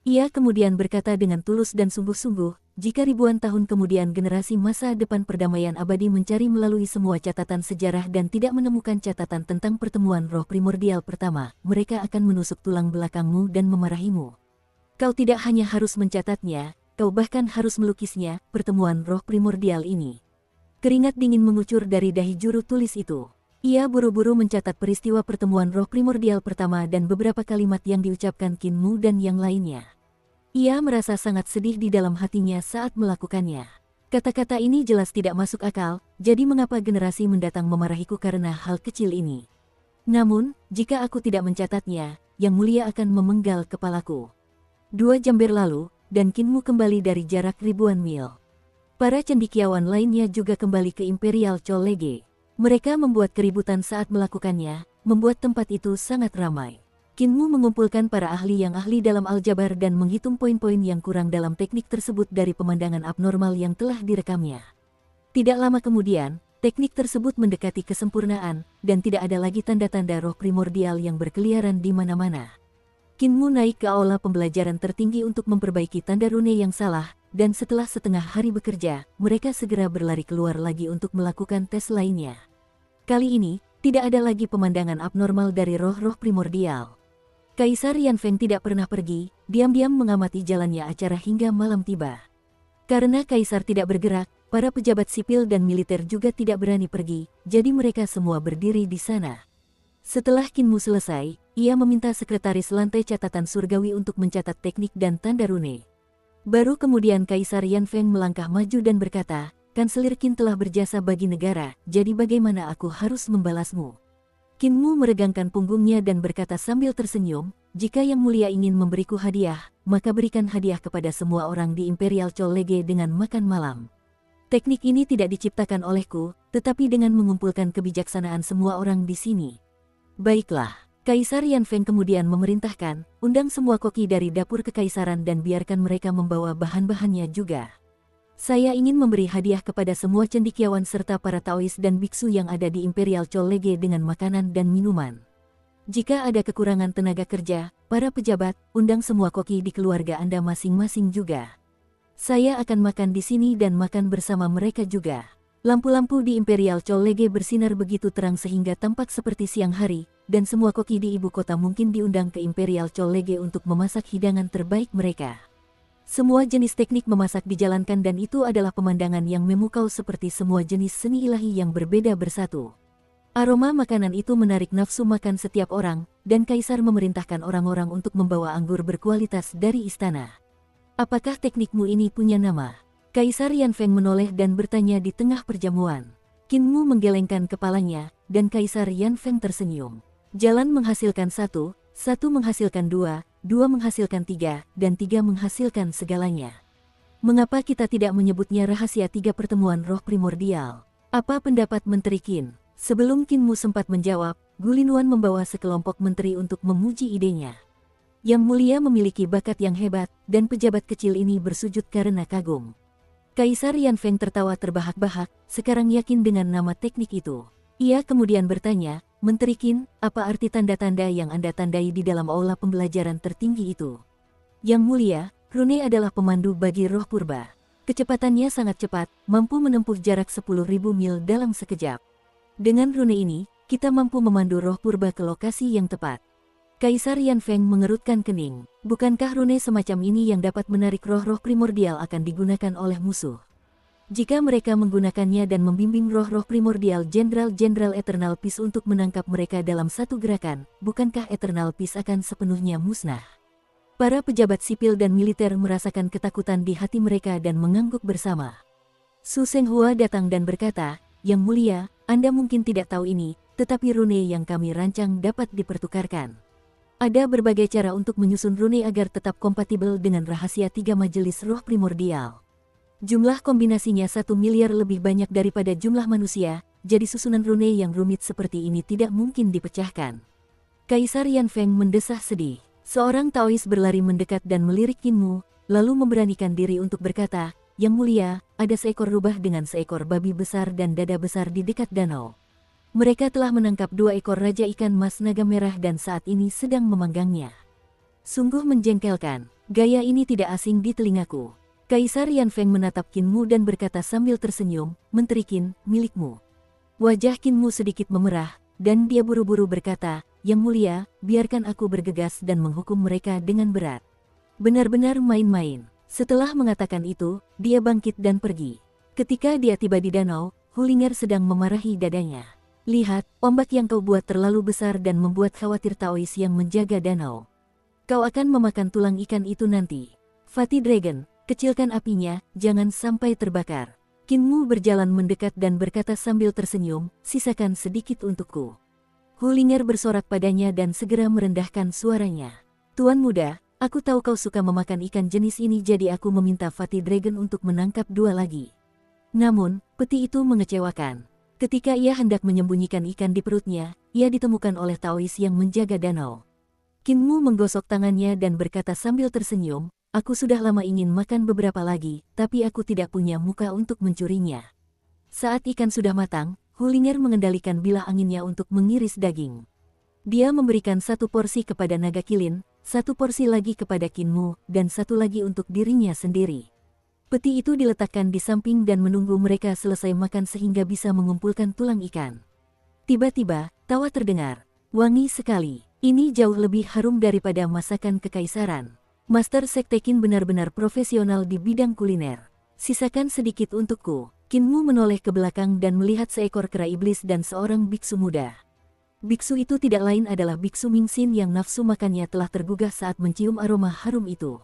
Ia kemudian berkata dengan tulus dan sungguh-sungguh, jika ribuan tahun kemudian generasi masa depan perdamaian abadi mencari melalui semua catatan sejarah dan tidak menemukan catatan tentang pertemuan roh primordial pertama, mereka akan menusuk tulang belakangmu dan memarahimu. Kau tidak hanya harus mencatatnya, kau bahkan harus melukisnya, pertemuan roh primordial ini. Keringat dingin mengucur dari dahi juru tulis itu. Ia buru-buru mencatat peristiwa pertemuan roh primordial pertama dan beberapa kalimat yang diucapkan Kinmu dan yang lainnya. Ia merasa sangat sedih di dalam hatinya saat melakukannya. Kata-kata ini jelas tidak masuk akal, jadi mengapa generasi mendatang memarahiku karena hal kecil ini? Namun, jika aku tidak mencatatnya, Yang Mulia akan memenggal kepalaku. 2 jam berlalu, dan Kinmu kembali dari jarak ribuan mil. Para cendekiawan lainnya juga kembali ke Imperial College. Mereka membuat keributan saat melakukannya, membuat tempat itu sangat ramai. Kinmu mengumpulkan para ahli yang ahli dalam aljabar dan menghitung poin-poin yang kurang dalam teknik tersebut dari pemandangan abnormal yang telah direkamnya. Tidak lama kemudian, teknik tersebut mendekati kesempurnaan, dan tidak ada lagi tanda-tanda roh primordial yang berkeliaran di mana-mana. Kinmu naik ke aula pembelajaran tertinggi untuk memperbaiki tanda rune yang salah, dan setelah setengah hari bekerja, mereka segera berlari keluar lagi untuk melakukan tes lainnya. Kali ini, tidak ada lagi pemandangan abnormal dari roh-roh primordial. Kaisar Yanfeng tidak pernah pergi, diam-diam mengamati jalannya acara hingga malam tiba. Karena Kaisar tidak bergerak, para pejabat sipil dan militer juga tidak berani pergi, jadi mereka semua berdiri di sana. Setelah Kinmu selesai, ia meminta sekretaris lantai catatan surgawi untuk mencatat teknik dan tanda rune. Baru kemudian Kaisar Yanfeng melangkah maju dan berkata, Kanselir Qin telah berjasa bagi negara, jadi bagaimana aku harus membalasmu? Kinmu meregangkan punggungnya dan berkata sambil tersenyum, jika Yang Mulia ingin memberiku hadiah, maka berikan hadiah kepada semua orang di Imperial College dengan makan malam. Teknik ini tidak diciptakan olehku, tetapi dengan mengumpulkan kebijaksanaan semua orang di sini. Baiklah, Kaisar Yanfeng kemudian memerintahkan, undang semua koki dari dapur kekaisaran dan biarkan mereka membawa bahan-bahannya juga. Saya ingin memberi hadiah kepada semua cendekiawan serta para Taois dan biksu yang ada di Imperial College dengan makanan dan minuman. Jika ada kekurangan tenaga kerja, para pejabat, undang semua koki di keluarga Anda masing-masing juga. Saya akan makan di sini dan makan bersama mereka juga. Lampu-lampu di Imperial College bersinar begitu terang sehingga tampak seperti siang hari, dan semua koki di ibu kota mungkin diundang ke Imperial College untuk memasak hidangan terbaik mereka. Semua jenis teknik memasak dijalankan dan itu adalah pemandangan yang memukau seperti semua jenis seni ilahi yang berbeda bersatu. Aroma makanan itu menarik nafsu makan setiap orang, dan Kaisar memerintahkan orang-orang untuk membawa anggur berkualitas dari istana. Apakah teknikmu ini punya nama? Kaisar Yanfeng menoleh dan bertanya di tengah perjamuan. Qin Mu menggelengkan kepalanya, dan Kaisar Yanfeng tersenyum. Jalan menghasilkan satu, satu menghasilkan dua, dua menghasilkan tiga, dan tiga menghasilkan segalanya. Mengapa kita tidak menyebutnya rahasia tiga pertemuan roh primordial? Apa pendapat Menteri Qin? Sebelum Qin Mu sempat menjawab, Gulinuan membawa sekelompok menteri untuk memuji idenya. Yang Mulia memiliki bakat yang hebat, dan pejabat kecil ini bersujud karena kagum. Kaisar Yanfeng tertawa terbahak-bahak, sekarang yakin dengan nama teknik itu. Ia kemudian bertanya, Menteri Qin, apa arti tanda-tanda yang Anda tandai di dalam aula pembelajaran tertinggi itu? Yang Mulia, rune adalah pemandu bagi roh purba. Kecepatannya sangat cepat, mampu menempuh jarak 10.000 mil dalam sekejap. Dengan rune ini, kita mampu memandu roh purba ke lokasi yang tepat. Kaisar Yanfeng mengerutkan kening. Bukankah rune semacam ini yang dapat menarik roh-roh primordial akan digunakan oleh musuh? Jika mereka menggunakannya dan membimbing roh-roh primordial Jenderal-Jenderal Eternal Peace untuk menangkap mereka dalam satu gerakan, bukankah Eternal Peace akan sepenuhnya musnah? Para pejabat sipil dan militer merasakan ketakutan di hati mereka dan mengangguk bersama. Su Senghua datang dan berkata, Yang Mulia, Anda mungkin tidak tahu ini, tetapi rune yang kami rancang dapat dipertukarkan. Ada berbagai cara untuk menyusun rune agar tetap kompatibel dengan rahasia tiga majelis roh primordial. Jumlah kombinasinya 1 miliar lebih banyak daripada jumlah manusia, jadi susunan rune yang rumit seperti ini tidak mungkin dipecahkan. Kaisar Yanfeng mendesah sedih. Seorang Taois berlari mendekat dan melirik Qin Mu, lalu memberanikan diri untuk berkata, Yang Mulia, ada seekor rubah dengan seekor babi besar dan dada besar di dekat danau. Mereka telah menangkap 2 ekor raja ikan mas naga merah dan saat ini sedang memanggangnya. Sungguh menjengkelkan, gaya ini tidak asing di telingaku. Kaisar Yanfeng menatap Qin Mu dan berkata sambil tersenyum, Menteri Qin, milikmu. Wajah Qin Mu sedikit memerah, dan dia buru-buru berkata, Yang Mulia, biarkan aku bergegas dan menghukum mereka dengan berat. Benar-benar main-main. Setelah mengatakan itu, dia bangkit dan pergi. Ketika dia tiba di danau, Hulinger sedang memarahi dadanya. Lihat, ombak yang kau buat terlalu besar dan membuat khawatir Taois yang menjaga danau. Kau akan memakan tulang ikan itu nanti. Fatih Dragon, kecilkan apinya, jangan sampai terbakar. Qin Mu berjalan mendekat dan berkata sambil tersenyum, sisakan sedikit untukku. Hulinger bersorak padanya dan segera merendahkan suaranya. Tuan muda, aku tahu kau suka memakan ikan jenis ini jadi aku meminta Fatih Dragon untuk menangkap 2 lagi. Namun, peti itu mengecewakan. Ketika ia hendak menyembunyikan ikan di perutnya, ia ditemukan oleh Taois yang menjaga danau. Qin Mu menggosok tangannya dan berkata sambil tersenyum, aku sudah lama ingin makan beberapa lagi, tapi aku tidak punya muka untuk mencurinya. Saat ikan sudah matang, Hulinger mengendalikan bilah anginnya untuk mengiris daging. Dia memberikan 1 porsi kepada naga kilin, 1 porsi lagi kepada Qin Mu, dan 1 lagi untuk dirinya sendiri. Peti itu diletakkan di samping dan menunggu mereka selesai makan sehingga bisa mengumpulkan tulang ikan. Tiba-tiba, tawa terdengar. Wangi sekali, ini jauh lebih harum daripada masakan kekaisaran. Master Sekte Qin benar-benar profesional di bidang kuliner. Sisakan sedikit untukku. Qin Mu menoleh ke belakang dan melihat seekor kera iblis dan seorang biksu muda. Biksu itu tidak lain adalah Biksu Mingxin yang nafsu makannya telah tergugah saat mencium aroma harum itu.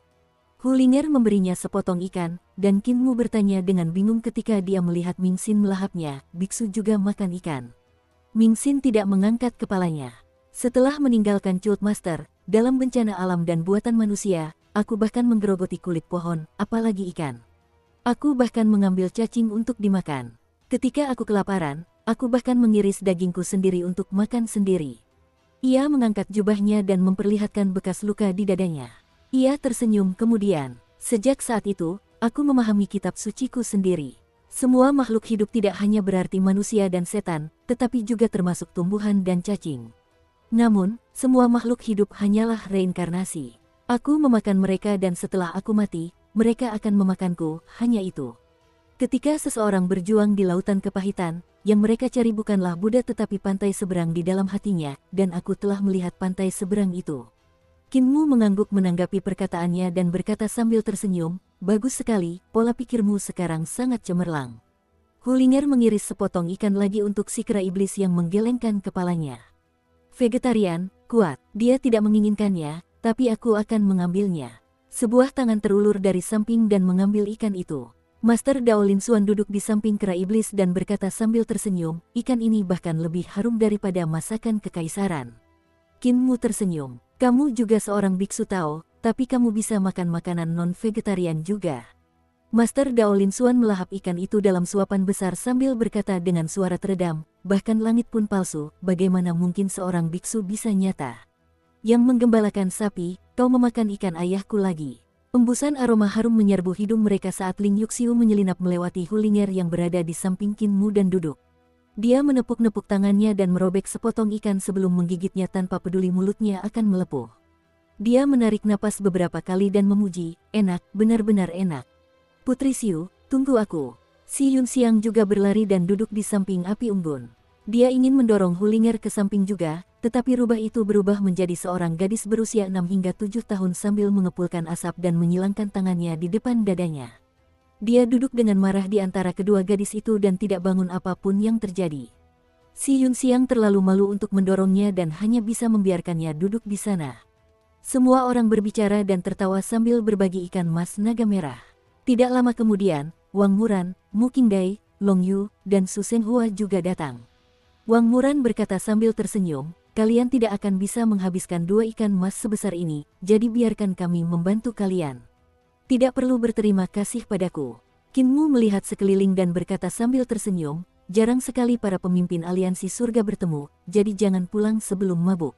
Hulinger memberinya sepotong ikan, dan Qin Mu bertanya dengan bingung ketika dia melihat Mingxin melahapnya, biksu juga makan ikan. Mingxin tidak mengangkat kepalanya. Setelah meninggalkan Cult Master, dalam bencana alam dan buatan manusia, aku bahkan menggerogoti kulit pohon, apalagi ikan. Aku bahkan mengambil cacing untuk dimakan. Ketika aku kelaparan, aku bahkan mengiris dagingku sendiri untuk makan sendiri. Ia mengangkat jubahnya dan memperlihatkan bekas luka di dadanya. Ia tersenyum kemudian. Sejak saat itu, aku memahami kitab suciku sendiri. Semua makhluk hidup tidak hanya berarti manusia dan setan, tetapi juga termasuk tumbuhan dan cacing. Namun, semua makhluk hidup hanyalah reinkarnasi. Aku memakan mereka dan setelah aku mati, mereka akan memakanku, hanya itu. Ketika seseorang berjuang di lautan kepahitan, yang mereka cari bukanlah Buddha tetapi pantai seberang di dalam hatinya, dan aku telah melihat pantai seberang itu. Kinmu mengangguk menanggapi perkataannya dan berkata sambil tersenyum, bagus sekali, pola pikirmu sekarang sangat cemerlang. Hulinger mengiris sepotong ikan lagi untuk si kera iblis yang menggelengkan kepalanya. Vegetarian, kuat, dia tidak menginginkannya, tapi aku akan mengambilnya. Sebuah tangan terulur dari samping dan mengambil ikan itu. Master Dao Lin Xuan duduk di samping kera iblis dan berkata sambil tersenyum, ikan ini bahkan lebih harum daripada masakan kekaisaran. Kinmu tersenyum. Kamu juga seorang biksu Tao, tapi kamu bisa makan makanan non-vegetarian juga. Master Dao Lin Xuan melahap ikan itu dalam suapan besar sambil berkata dengan suara teredam, bahkan langit pun palsu, bagaimana mungkin seorang biksu bisa nyata? Yang menggembalakan sapi, kau memakan ikan ayahku lagi. Embusan aroma harum menyerbu hidung mereka saat Ling Yuxiu menyelinap melewati Hulinger yang berada di samping Kinmu dan duduk. Dia menepuk-nepuk tangannya dan merobek sepotong ikan sebelum menggigitnya tanpa peduli mulutnya akan melepuh. Dia menarik napas beberapa kali dan memuji, enak, benar-benar enak. Putri Xiu, tunggu aku. Si Yun Xiang juga berlari dan duduk di samping api unggun. Dia ingin mendorong Hulinger ke samping juga, tetapi rubah itu berubah menjadi seorang gadis berusia 6 hingga 7 tahun sambil mengepulkan asap dan menyilangkan tangannya di depan dadanya. Dia duduk dengan marah di antara kedua gadis itu dan tidak bangun apapun yang terjadi. Si Yun Xiang terlalu malu untuk mendorongnya dan hanya bisa membiarkannya duduk di sana. Semua orang berbicara dan tertawa sambil berbagi ikan mas naga merah. Tidak lama kemudian, Wang Muran, Mu Qingdai, Long Yu, dan Su Shenghua juga datang. Wang Muran berkata sambil tersenyum, kalian tidak akan bisa menghabiskan 2 ikan mas sebesar ini, jadi biarkan kami membantu kalian. Tidak perlu berterima kasih padaku. Kinmu melihat sekeliling dan berkata sambil tersenyum, jarang sekali para pemimpin aliansi surga bertemu, jadi jangan pulang sebelum mabuk.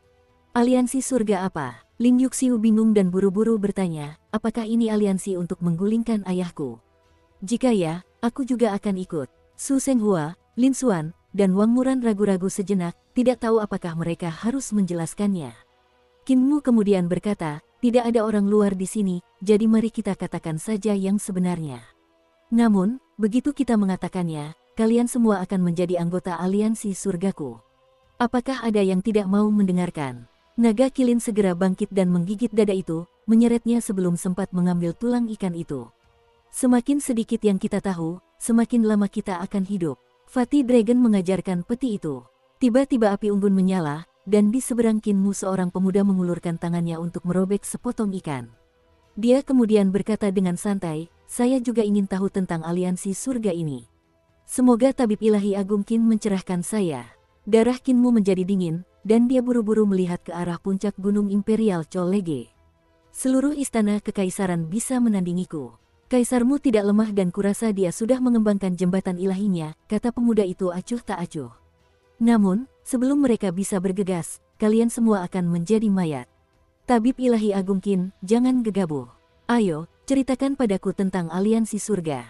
Aliansi surga apa? Ling Yuxiu bingung dan buru-buru bertanya, apakah ini aliansi untuk menggulingkan ayahku? Jika ya, aku juga akan ikut. Su Shenghua, Lin Xuan, dan Wang Muran ragu-ragu sejenak, tidak tahu apakah mereka harus menjelaskannya. Kinmu kemudian berkata, tidak ada orang luar di sini, jadi mari kita katakan saja yang sebenarnya. Namun, begitu kita mengatakannya, kalian semua akan menjadi anggota aliansi surgaku. Apakah ada yang tidak mau mendengarkan? Naga Kilin segera bangkit dan menggigit dada itu, menyeretnya sebelum sempat mengambil tulang ikan itu. Semakin sedikit yang kita tahu, semakin lama kita akan hidup. Fatih Dragon mengajarkan peti itu. Tiba-tiba api unggun menyala, dan di seberang Kinmu seorang pemuda mengulurkan tangannya untuk merobek sepotong ikan. Dia kemudian berkata dengan santai, saya juga ingin tahu tentang aliansi surga ini. Semoga tabib ilahi agung Qin mencerahkan saya. Darah Kinmu menjadi dingin, dan dia buru-buru melihat ke arah puncak gunung Imperial Cholege. Seluruh istana kekaisaran bisa menandingiku. Kaisarmu tidak lemah dan kurasa dia sudah mengembangkan jembatan ilahinya, kata pemuda itu acuh tak acuh. Namun, sebelum mereka bisa bergegas, kalian semua akan menjadi mayat. Tabib ilahi agung Qin, jangan gegabah. Ayo, ceritakan padaku tentang aliansi surga.